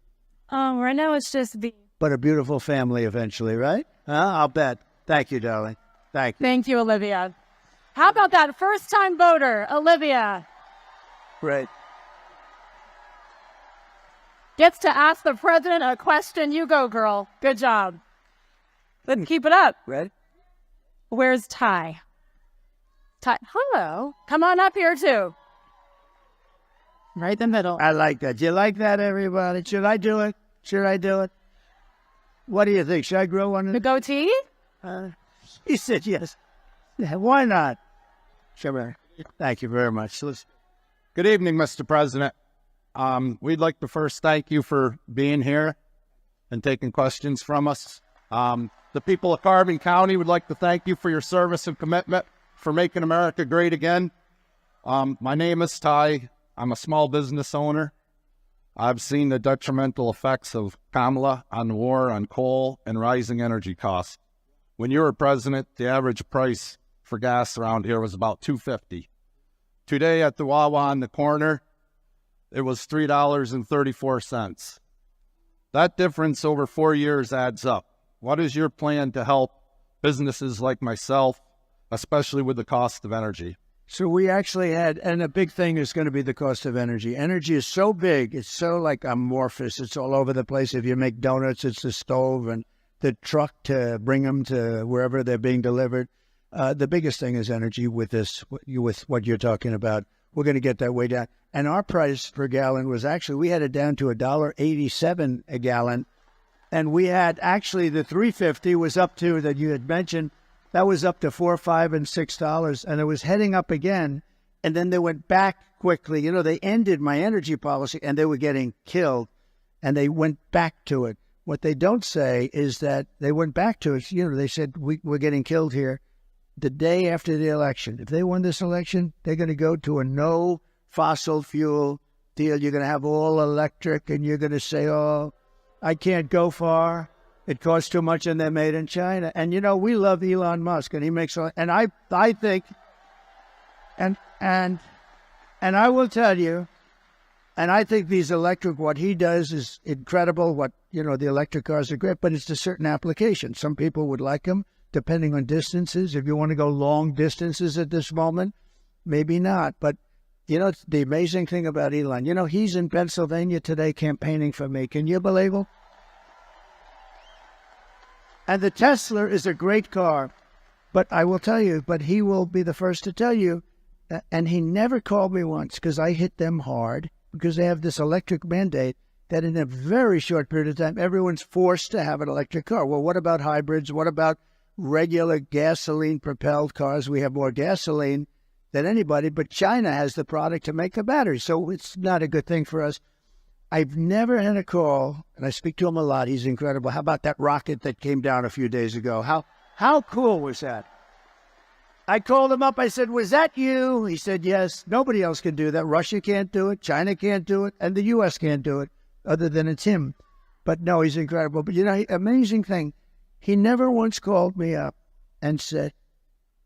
Right now it's just the... But a beautiful family eventually, right? I'll bet. Thank you, darling. Thank you. Thank you, Olivia. How about that first-time voter, Olivia? Great. Gets to ask the president a question. You go, girl. Good job. Let's keep it up. Ready? Where's Ty? Ty, hello. Come on up here, too. Right in the middle. I like that. You like that, everybody? Should I do it? Should I do it? What do you think? Should I grow one? The goatee? He said yes. Yeah, why not? Sure. Thank you very much. Good evening, Mr. President. We'd like to first thank you for being here and taking questions from us. The people of Carbon County would like to thank you for your service and commitment for making America great again. My name is Ty. I'm a small business owner. I've seen the detrimental effects of Kamala on the war on coal and rising energy costs. When you were president, the average price for gas around here was about $2.50. Today at the Wawa on the corner, it was $3.34. That difference over 4 years adds up. What is your plan to help businesses like myself, especially with the cost of energy? So we actually had, and a big thing is going to be the cost of energy. Energy is so big, it's so like amorphous. It's all over the place. If you make donuts, it's the stove and the truck to bring them to wherever they're being delivered. The biggest thing is energy with this, with what you're talking about. We're going to get that way down. And our price per gallon was actually, we had it down to $1.87 a gallon. And we had actually the $3.50 was up to, that you had mentioned, that was up to $4, $5, and $6. And it was heading up again. And then they went back quickly. You know, they ended my energy policy and they were getting killed. And they went back to it. What they don't say is that they went back to it. You know, they said, we're getting killed here the day after the election. If they won this election, they're going to go to a no fossil fuel deal. You're going to have all electric, and you're going to say, oh, I can't go far. It costs too much, and they're made in China. And, you know, we love Elon Musk, and he makes all, and I think, and I will tell you, and I think these electric, what he does is incredible. What, you know, the electric cars are great, but it's to certain applications. Some people would like them, depending on distances. If you want to go long distances at this moment, maybe not. But, you know, the amazing thing about Elon, you know, he's in Pennsylvania today campaigning for me. Can you believe it? And the Tesla is a great car. But I will tell you, but he will be the first to tell you, and he never called me once because I hit them hard, because they have this electric mandate that in a very short period of time, everyone's forced to have an electric car. Well, what about hybrids? What about regular gasoline-propelled cars. We have more gasoline than anybody, but China has the product to make the batteries, so it's not a good thing for us. I've never had a call, and I speak to him a lot. He's incredible. How about that rocket that came down a few days ago? How cool was that? I called him up. I said, was that you? He said, yes. Nobody else can do that. Russia can't do it. China can't do it. And the U.S. can't do it, other than it's him. But no, he's incredible. But, amazing thing, he never once called me up and said,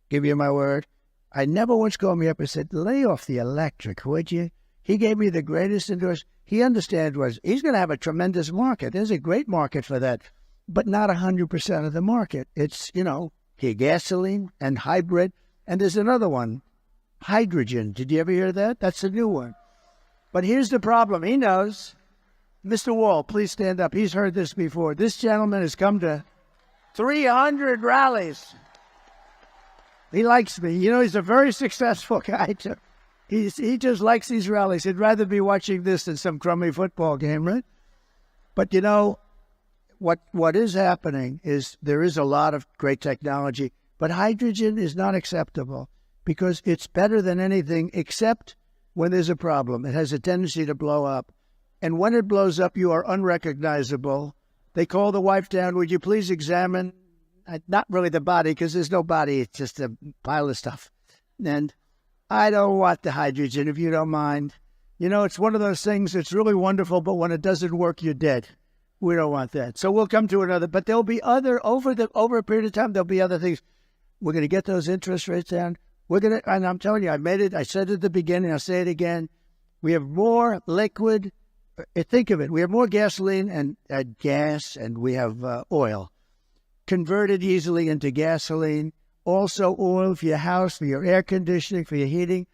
give you my word, I never once called me up and said, lay off the electric, would you? He gave me the greatest endorsement. He understands he's going to have a tremendous market. There's a great market for that, but not 100% of the market. It's, gasoline and hybrid. And there's another one, hydrogen. Did you ever hear that? That's a new one. But here's the problem. He knows. Mr. Wall, please stand up. He's heard this before. This gentleman has come to 300 rallies. He likes me. He's a very successful guy, too. He just likes these rallies. He'd rather be watching this than some crummy football game, right? But what is happening is there is a lot of great technology, but hydrogen is not acceptable because it's better than anything except when there's a problem. It has a tendency to blow up. And when it blows up, you are unrecognizable. They call the wife down, would you please examine, not really the body, because there's no body, it's just a pile of stuff. And I don't want the hydrogen, if you don't mind. It's one of those things that's really wonderful, but when it doesn't work, you're dead. We don't want that. So we'll come to another. But there'll be over a period of time, there'll be other things. We're going to get those interest rates down. And I'm telling you, I said it at the beginning, I'll say it again. We have more liquid. Think of it. We have more gasoline and gas, and we have oil converted easily into gasoline. Also oil for your house, for your air conditioning, for your heating.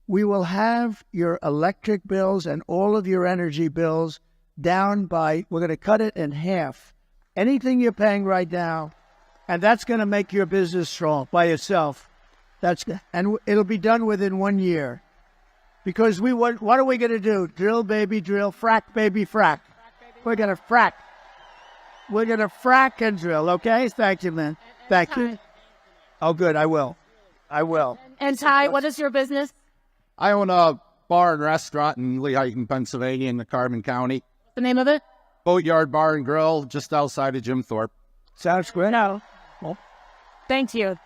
We will have your electric bills and all of your energy bills down we're going to cut it in half. Anything you're paying right now, and that's going to make your business strong by itself. And it'll be done within 1 year. Because what are we going to do? Drill, baby, drill. Frack, baby, frack. We're going to frack. We're going to frack and drill, okay? Thank you, man. Thank you. Oh, good. I will. And Ty, what is your business? I own a bar and restaurant in Lehighton, Pennsylvania, in the Carbon County. The name of it? Boatyard Bar and Grill, just outside of Jim Thorpe. Sounds great. No. Well, thank you.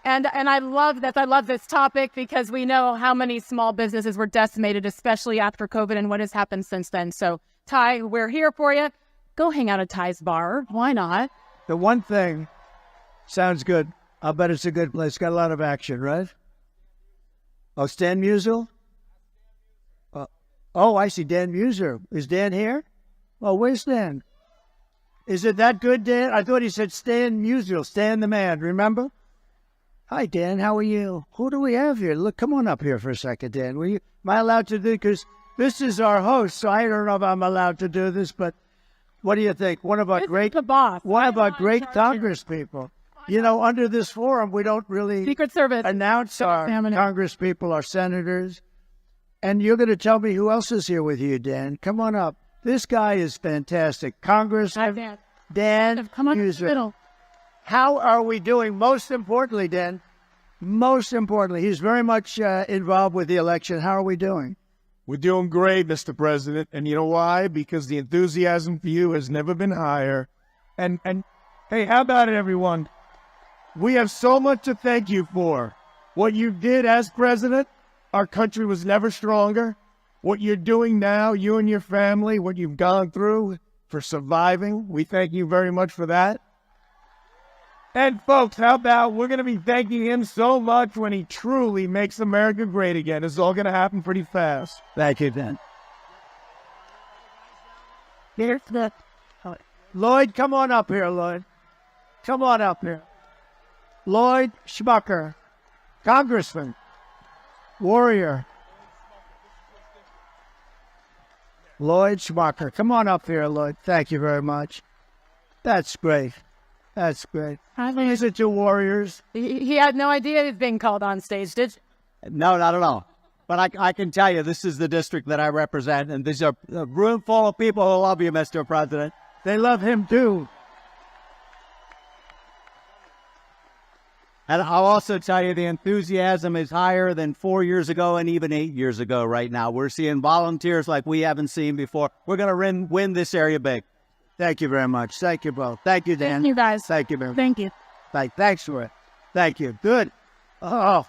And I love that. I love this topic because we know how many small businesses were decimated, especially after COVID and what has happened since then. So, Ty, we're here for you. Go hang out at Ty's bar. Why not? The one thing sounds good. I'll bet it's a good place. Got a lot of action, right? Oh, Stan Musial? Oh, I see Dan Muser. Is Dan here? Oh, where's Dan? Is it that good, Dan? I thought he said Stan Musial, Stan the man, remember? Hi, Dan, how are you? Who do we have here? Look, come on up here for a second, Dan. Am I allowed to do, because this is our host, so I don't know if I'm allowed to do this, but what do you think? One of our great Congress people. Under this forum, we don't really Secret Service announce our Congress people, our senators. And you're going to tell me who else is here with you, Dan. Come on up. This guy is fantastic. Dan. Come on to the middle. How are we doing? Most importantly, Dan, he's very much involved with the election. How are we doing? We're doing great, Mr. President. And you know why? Because the enthusiasm for you has never been higher. And hey, how about it, everyone? We have so much to thank you for. What you did as president, our country was never stronger. What you're doing now, you and your family, what you've gone through for surviving, we thank you very much for that. And folks, how about we're going to be thanking him so much when he truly makes America great again. It's all going to happen pretty fast. Thank you, Dan. Lloyd, come on up here, Lloyd. Come on up here. Lloyd Schmucker, Congressman, warrior. Lloyd Schmucker, come on up here, Lloyd. Thank you very much. That's great. These are two warriors. He had no idea he was being called on stage, did you? No, not at all. But I can tell you, this is the district that I represent, and these are a room full of people who love you, Mr. President. They love him, too. And I'll also tell you the enthusiasm is higher than 4 years ago and even 8 years ago right now. We're seeing volunteers like we haven't seen before. We're going to win this area big. Thank you very much. Thank you both. Thank you, Dan. Thank you, guys. Thank you very much. Thank you. Thanks for it. Thank you. Good. Oh,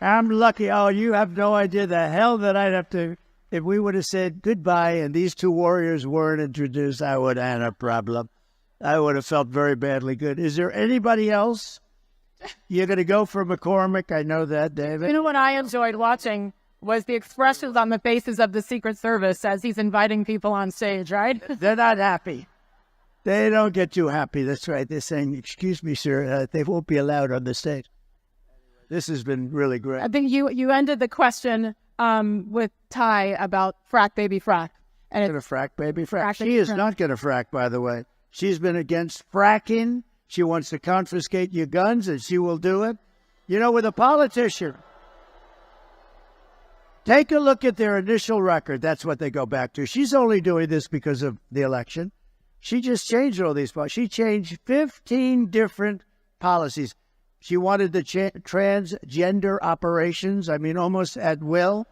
I'm lucky. Oh, you have no idea the hell that I'd have to. If we would have said goodbye and these two warriors weren't introduced, I would have had a problem. I would have felt very badly good. Is there anybody else? You're going to go for McCormick. I know that, David. You know what I enjoyed watching was the expressions on the faces of the Secret Service as he's inviting people on stage, right? They're not happy. They don't get too happy. That's right. They're saying, excuse me, sir, they won't be allowed on the stage. This has been really great. I think you ended the question with Ty about frack, baby, frack. And Going to frack, baby, frack. Frack, She baby, is frack. not going to frack, by the way. She's been against fracking. She wants to confiscate your guns, and she will do it. You know, with a politician, take a look at their initial record. That's what they go back to. She's only doing this because of the election. She just changed all these policies. She changed 15 different policies. She wanted the transgender operations, I mean, almost at will.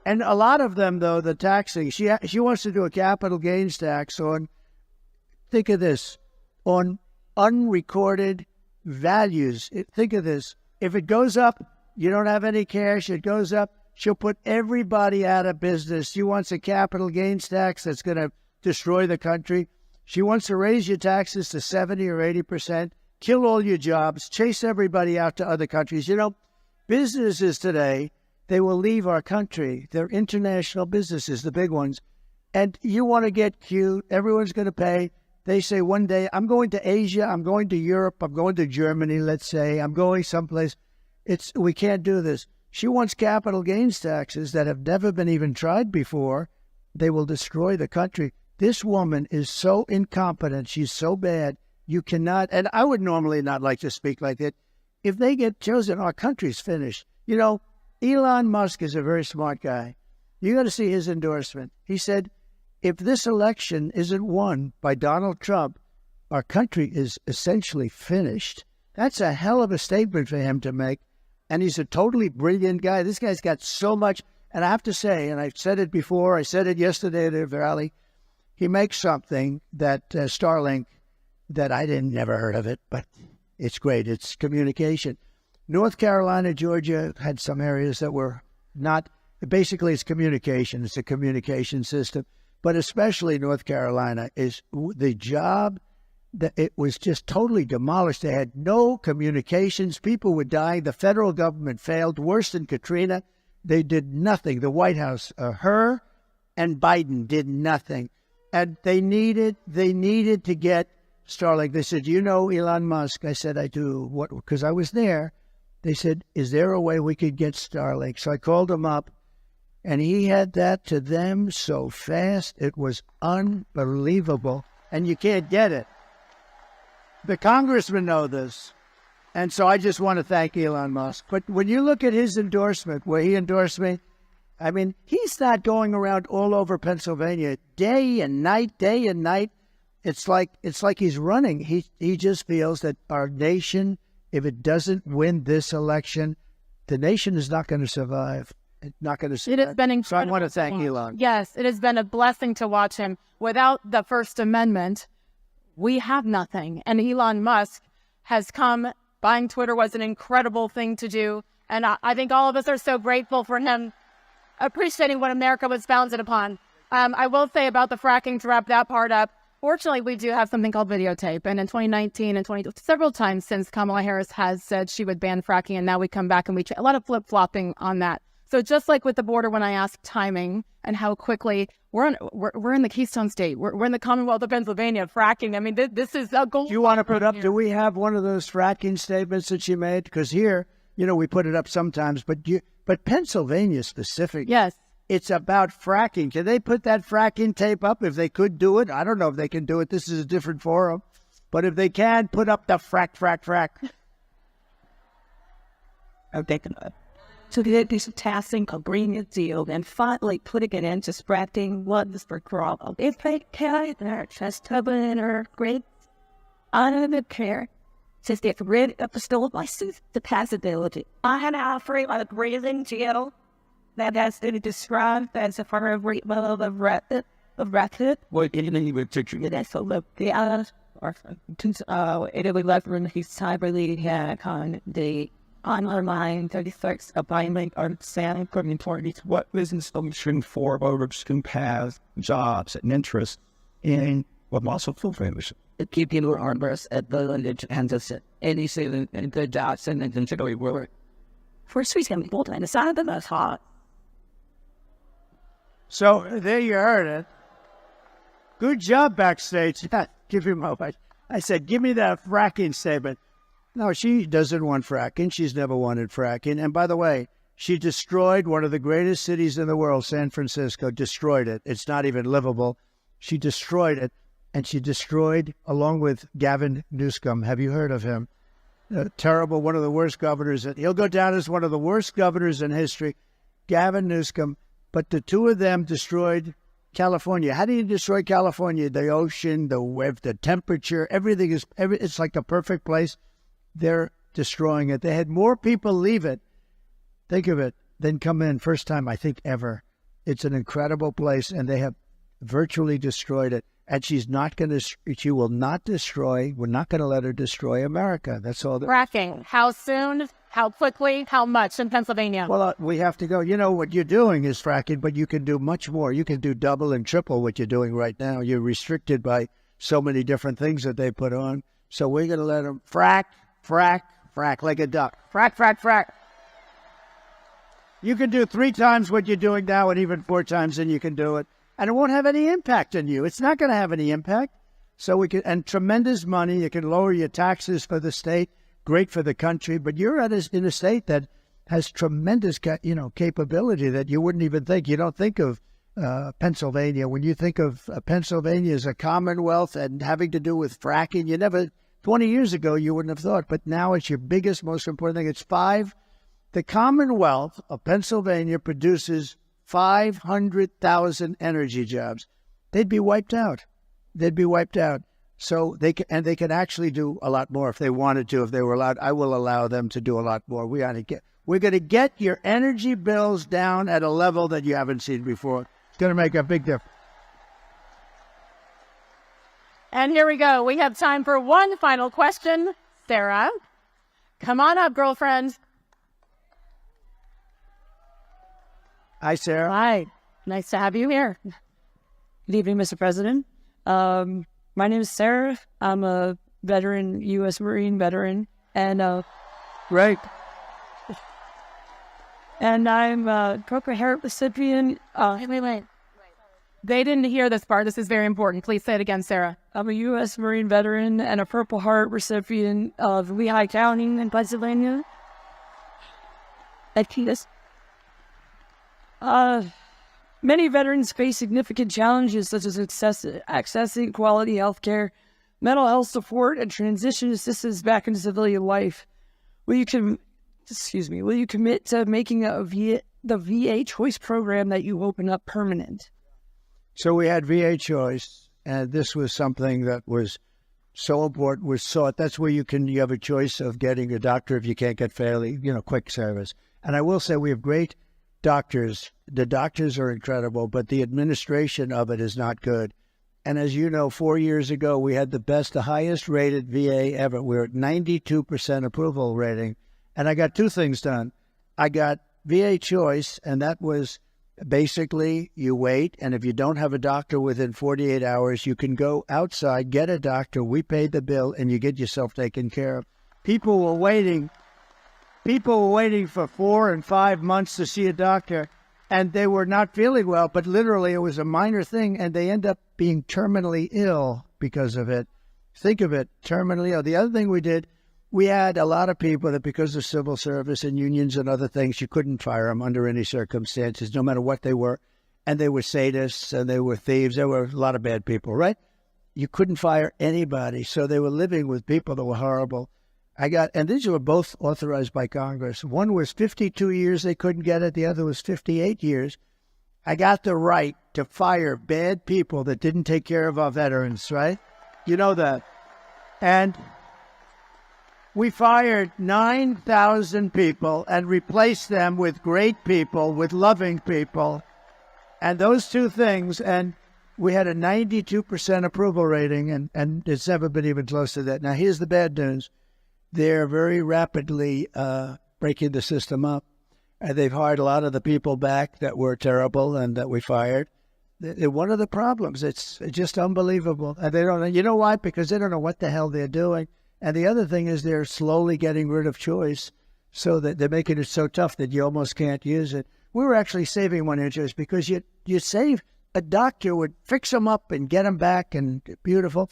And a lot of them, though, the taxing, she wants to do a capital gains tax on, think of this, on unrecorded values. Think of this. If it goes up, you don't have any cash, it goes up, she'll put everybody out of business. She wants a capital gains tax that's going to destroy the country. She wants to raise your taxes to 70 or 80%, kill all your jobs, chase everybody out to other countries. You know, businesses today, they will leave our country. They're international businesses, the big ones. And you want to get cute. Everyone's going to pay. They say one day, I'm going to Asia, I'm going to Europe, I'm going to Germany, let's say. I'm going someplace. We can't do this. She wants capital gains taxes that have never been even tried before. They will destroy the country. This woman is so incompetent. She's so bad. You cannot, and I would normally not like to speak like that. If they get chosen, our country's finished. You know, Elon Musk is a very smart guy. You got to see his endorsement. He said, if this election isn't won by Donald Trump, our country is essentially finished. That's a hell of a statement for him to make. And he's a totally brilliant guy. This guy's got so much. And I have to say, and I've said it before, I said it yesterday at the rally, he makes something that Starlink, that I never heard of it, but it's great. It's communication. North Carolina, Georgia had some areas that were not, basically it's communication. It's a communication system. But especially North Carolina is the job that it was just totally demolished. They had no communications. People were dying. The federal government failed. Worse than Katrina. They did nothing. The White House, her and Biden did nothing. And they needed to get Starlink. They said, you know Elon Musk? I said, I do. What? Because I was there. They said, is there a way we could get Starlink? So I called him up, and he had that to them so fast. It was unbelievable. And you can't get it. The congressmen know this. And so I just want to thank Elon Musk. But when you look at his endorsement, where he endorsed me, I mean, he's not going around all over Pennsylvania day and night. It's like he's running. He just feels that our nation, if it doesn't win this election, the nation is not going to survive. It's not going to survive. It has been incredible. So I want to thank Elon. Yes, it has been a blessing to watch him. Without the First Amendment, we have nothing. And Elon Musk has come. Buying Twitter was an incredible thing to do. And I think all of us are so grateful for him appreciating what America was founded upon. I will say about the fracking, to wrap that part up, fortunately, we do have something called videotape. And in 2019 and several times since Kamala Harris has said she would ban fracking, and now we come back and a lot of flip-flopping on that. So just like with the border, when I asked timing and how quickly, we're in the Keystone State. We're in the Commonwealth of Pennsylvania, fracking. I mean, this is a goal. Do you want to put up, do we have one of those fracking statements that she made? Because here, you know, we put it up sometimes, but Pennsylvania specific. Yes. It's about fracking. Can they put that fracking tape up if they could do it? I don't know if they can do it. This is a different forum. But if they can, put up the frack. Okay. So this tasking agreement deal and finally putting it into spreading ones for growth. If they can, they're just having a great honor the care. to get rid of the stolen license to passability. I had offered a prison jail that has been described as a far great level of record. What in the literature that's so look the it was left when his cyber had on the online 36 appointment on sound from important what business solution for voters can pass jobs and interests in what also fulfills it. Keep people armors at the village and just any citizen and good jobs and then consider work. First, we can build on the side of the most hot. So there you heard it. Good job backstage. Give him a moment. I said, give me that fracking statement. No, she doesn't want fracking. She's never wanted fracking. And by the way, she destroyed one of the greatest cities in the world, San Francisco, destroyed it. It's not even livable. She destroyed it. And she destroyed, along with Gavin Newsom. Have you heard of him? Terrible, one of the worst governors. He'll go down as one of the worst governors in history, Gavin Newsom. But the two of them destroyed California. How do you destroy California? The ocean, the web, the temperature, everything is, it's like a perfect place. They're destroying it. They had more people leave it, think of it, than come in. First time, I think, ever. It's an incredible place, and they have virtually destroyed it. And she's not going to, she will not destroy, we're not going to let her destroy America. That's all. Fracking. How soon? How quickly? How much in Pennsylvania? Well, we have to go. You know, what you're doing is fracking, but you can do much more. You can do double and triple what you're doing right now. You're restricted by so many different things that they put on. So we're going to let them frack, like a duck. Frack. You can do 3 times what you're doing now and even 4 times, and you can do it. And it won't have any impact on you. It's not going to have any impact. So we can, and tremendous money. You can lower your taxes for the state. Great for the country. But you're in a state that has tremendous, capability that you wouldn't even think. You don't think of Pennsylvania. When you think of Pennsylvania as a commonwealth and having to do with fracking, you never, 20 years ago, you wouldn't have thought. But now it's your biggest, most important thing. It's 5. The Commonwealth of Pennsylvania produces 500,000 energy jobs. They'd be wiped out. So they can actually do a lot more if they wanted to, if they were allowed. I will allow them to do a lot more. We're going to get your energy bills down at a level that you haven't seen before. It's going to make a big difference. And here we go. We have time for one final question. Sarah, come on up, girlfriend. Hi, Sarah. Hi. Nice to have you here. Good evening, Mr. President. My name is Sarah. I'm a veteran, U.S. Marine veteran, and Great. And I'm a Purple Heart recipient. Wait. They didn't hear this part. This is very important. Please say it again, Sarah. I'm a U.S. Marine veteran and a Purple Heart recipient of Lehigh County in Pennsylvania. Many veterans face significant challenges such as accessing quality health care, mental health support, and transition assistance back into civilian life. Will you commit to making the VA Choice program that you open up permanent? So we had VA Choice, and this was something that was so important, was sought. That's where you have a choice of getting a doctor if you can't get fairly, quick service. And I will say we have great doctors. The doctors are incredible, but the administration of it is not good. And as you know, 4 years ago, we had the highest rated VA ever. We're at 92% approval rating. And I got 2 things done. I got VA Choice, and that was basically you wait, and if you don't have a doctor within 48 hours, you can go outside, get a doctor, we pay the bill, and you get yourself taken care of. People were waiting for 4 and 5 months to see a doctor, and they were not feeling well, but literally it was a minor thing, and they end up being terminally ill because of it. Think of it, terminally ill. The other thing we did, we had a lot of people that because of civil service and unions and other things, you couldn't fire them under any circumstances, no matter what they were. And they were sadists and they were thieves. There were a lot of bad people, right? You couldn't fire anybody. So they were living with people that were horrible. And these were both authorized by Congress. One was 52 years, they couldn't get it. The other was 58 years. I got the right to fire bad people that didn't take care of our veterans, right? You know that. And We fired 9,000 people and replaced them with great people, with loving people. And those two things, and we had a 92% approval rating, and it's never been even close to that. Now, here's the bad news. They're very rapidly breaking the system up. And they've hired a lot of the people back that were terrible and that we fired. One of the problems, it's just unbelievable. And they don't, you know why? Because they don't know what the hell they're doing. And the other thing is they're slowly getting rid of choice so that they're making it so tough that you almost can't use it. We were actually saving money on choice because you save, a doctor would fix them up and get them back and beautiful.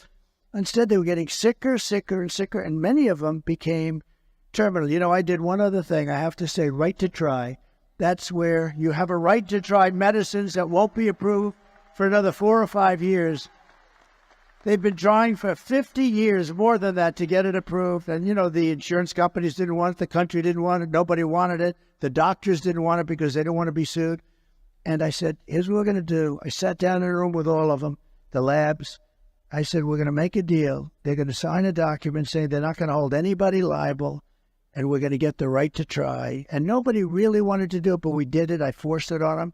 Instead, they were getting sicker, sicker, and sicker, and many of them became terminal. You know, I did one other thing, I have to say, right to try. That's where you have a right to try medicines that won't be approved for another 4 or 5 years. They've been trying for 50 years, more than that, to get it approved. And, you know, the insurance companies didn't want it. The country didn't want it. Nobody wanted it. The doctors didn't want it because they didn't want to be sued. And I said, here's what we're going to do. I sat down in a room with all of them, the labs. I said, we're going to make a deal. They're going to sign a document saying they're not going to hold anybody liable, and we're going to get the right to try. And nobody really wanted to do it, but we did it. I forced it on them.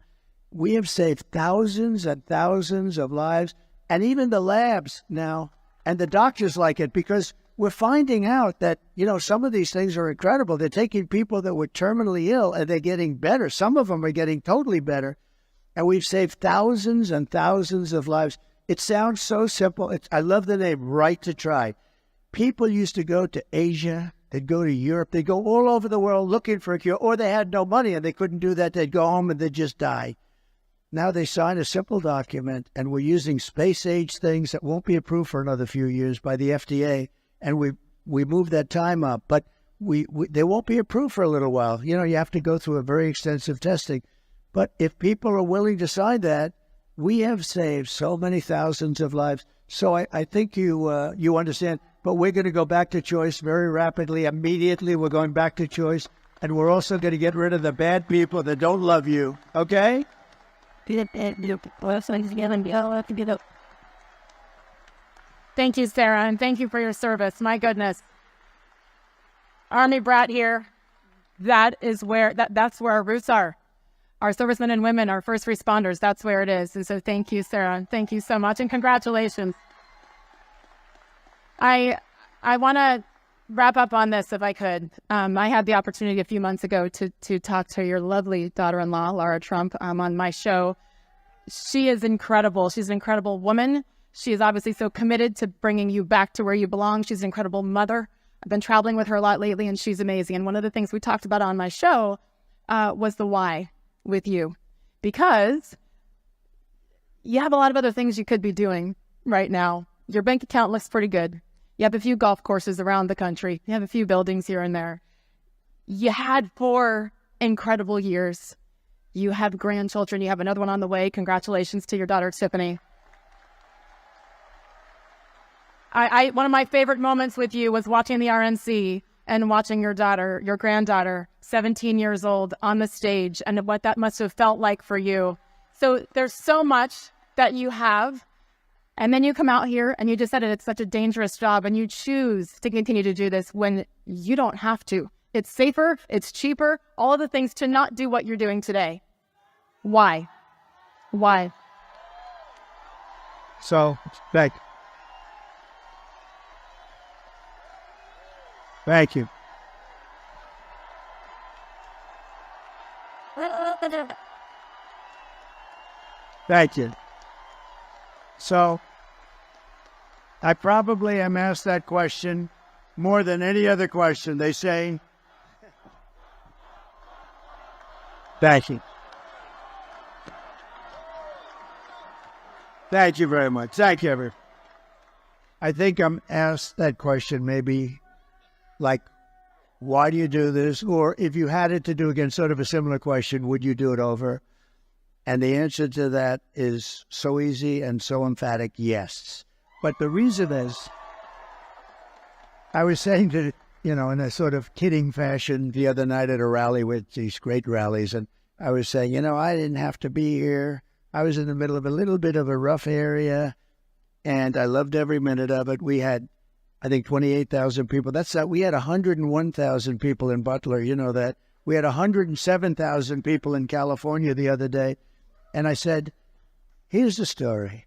We have saved thousands and thousands of lives. And even the labs now, and the doctors like it, because we're finding out that, you know, some of these things are incredible. They're taking people that were terminally ill and they're getting better. Some of them are getting totally better. And we've saved thousands and thousands of lives. It sounds so simple. I love the name, Right to Try. People used to go to Asia. They'd go to Europe. They'd go all over the world looking for a cure, or they had no money and they couldn't do that. They'd go home and they'd just die. Now they sign a simple document, and we're using space-age things that won't be approved for another few years by the FDA, and we moved that time up. But they won't be approved for a little while. You know, you have to go through a very extensive testing. But if people are willing to sign that, we have saved so many thousands of lives. So I think you understand. But we're going to go back to choice very rapidly. Immediately, we're going back to choice. And we're also going to get rid of the bad people that don't love you. Okay? Thank you, Sarah, and thank you for your service. My goodness. Army brat here. That's where our roots are. Our servicemen and women, our first responders, that's where it is. And so thank you, Sarah. Thank you so much, and congratulations. I want to wrap up on this if I could. I had the opportunity a few months ago to talk to your lovely daughter-in-law, Laura Trump, on my show. She is incredible. She's an incredible woman. She is obviously so committed to bringing you back to where you belong. She's an incredible mother. I've been traveling with her a lot lately, and she's amazing. And one of the things we talked about on my show was the why with you, because you have a lot of other things you could be doing right now. Your bank account looks pretty good. You have a few golf courses around the country. You have a few buildings here and there. You had 4 incredible years. You have grandchildren. You have another one on the way. Congratulations to your daughter, Tiffany. One of my favorite moments with you was watching the RNC and watching your daughter, your granddaughter, 17 years old, on the stage, and what that must have felt like for you. So there's so much that you have. And then you come out here and you just said it's such a dangerous job, and you choose to continue to do this when you don't have to. It's safer, it's cheaper, all of the things to not do what you're doing today. Why? Why? So, thank you. Thank you. Thank you. So, I probably am asked that question more than any other question. They say, thank you. Thank you very much. Thank you, everyone. I think I'm asked that question maybe like, why do you do this? Or if you had it to do again, sort of a similar question, would you do it over? And the answer to that is so easy and so emphatic, yes. But the reason is, I was saying to, in a sort of kidding fashion the other night at a rally with these great rallies, and I was saying, I didn't have to be here. I was in the middle of a little bit of a rough area, and I loved every minute of it. We had I think 28,000 people. That's that. We had 101,000 people in Butler. You know that. We had 107,000 people in California the other day. And I said, here's the story.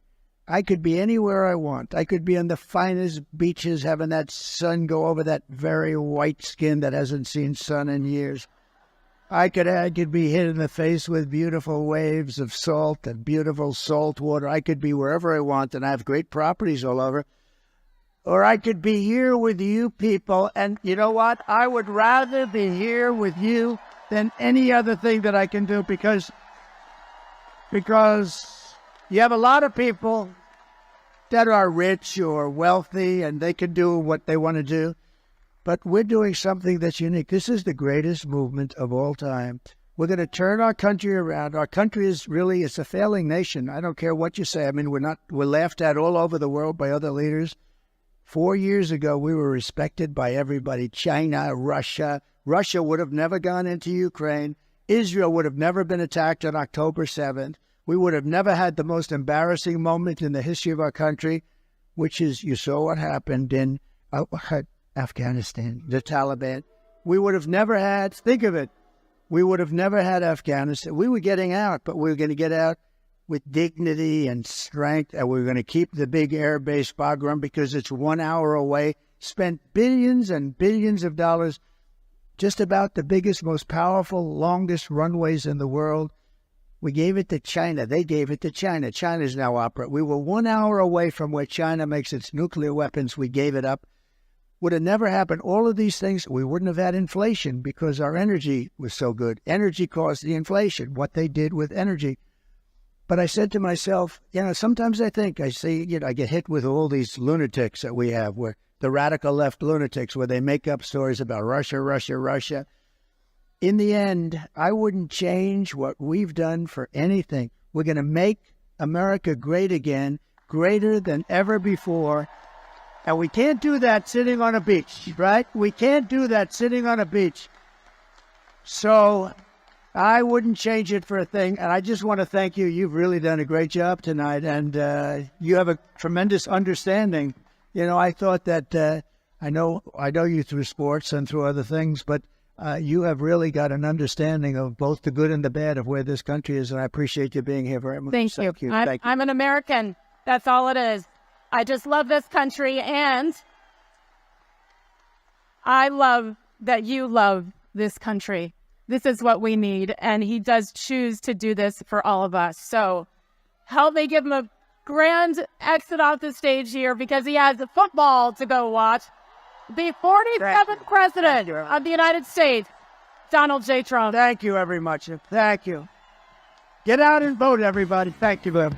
I could be anywhere I want. I could be on the finest beaches having that sun go over that very white skin that hasn't seen sun in years. I could be hit in the face with beautiful waves of salt and beautiful salt water. I could be wherever I want, and I have great properties all over. Or I could be here with you people, and you know what? I would rather be here with you than any other thing that I can do because you have a lot of people that are rich or wealthy and they can do what they want to do. But we're doing something that's unique. This is the greatest movement of all time. We're going to turn our country around. Our country it's a failing nation. I don't care what you say. I mean, we're laughed at all over the world by other leaders. 4 years ago, we were respected by everybody. China, Russia. Russia would have never gone into Ukraine. Israel would have never been attacked on October 7th. We would have never had the most embarrassing moment in the history of our country, which is, you saw what happened in Afghanistan, the Taliban. We would have never had, think of it, we would have never had Afghanistan. We were getting out, but we were going to get out with dignity and strength, and we were going to keep the big air base Bagram because it's 1 hour away, spent billions and billions of dollars, just about the biggest, most powerful, longest runways in the world. We gave it to China. They gave it to China. China's now operating. We were 1 hour away from where China makes its nuclear weapons. We gave it up. Would have never happened. All of these things, we wouldn't have had inflation because our energy was so good. Energy caused the inflation, what they did with energy. But I said to myself, sometimes I get hit with all these lunatics that we have, where the radical left lunatics, where they make up stories about Russia, Russia, Russia. In the end, I wouldn't change what we've done for anything. We're going to make America great again, greater than ever before. And we can't do that sitting on a beach, right? We can't do that sitting on a beach. So I wouldn't change it for a thing. And I just want to thank you. You've really done a great job tonight. And you have a tremendous understanding. I thought that I know you through sports and through other things, but you have really got an understanding of both the good and the bad of where this country is. And I appreciate you being here very much. Thank you. I'm an American. That's all it is. I just love this country, and I love that you love this country. This is what we need, and he does choose to do this for all of us. So help me give him a grand exit off the stage here because he has the football to go watch. The 47th President of the United States, Donald J. Trump. Thank you very much. Thank you. Get out and vote, everybody. Thank you, ma'am.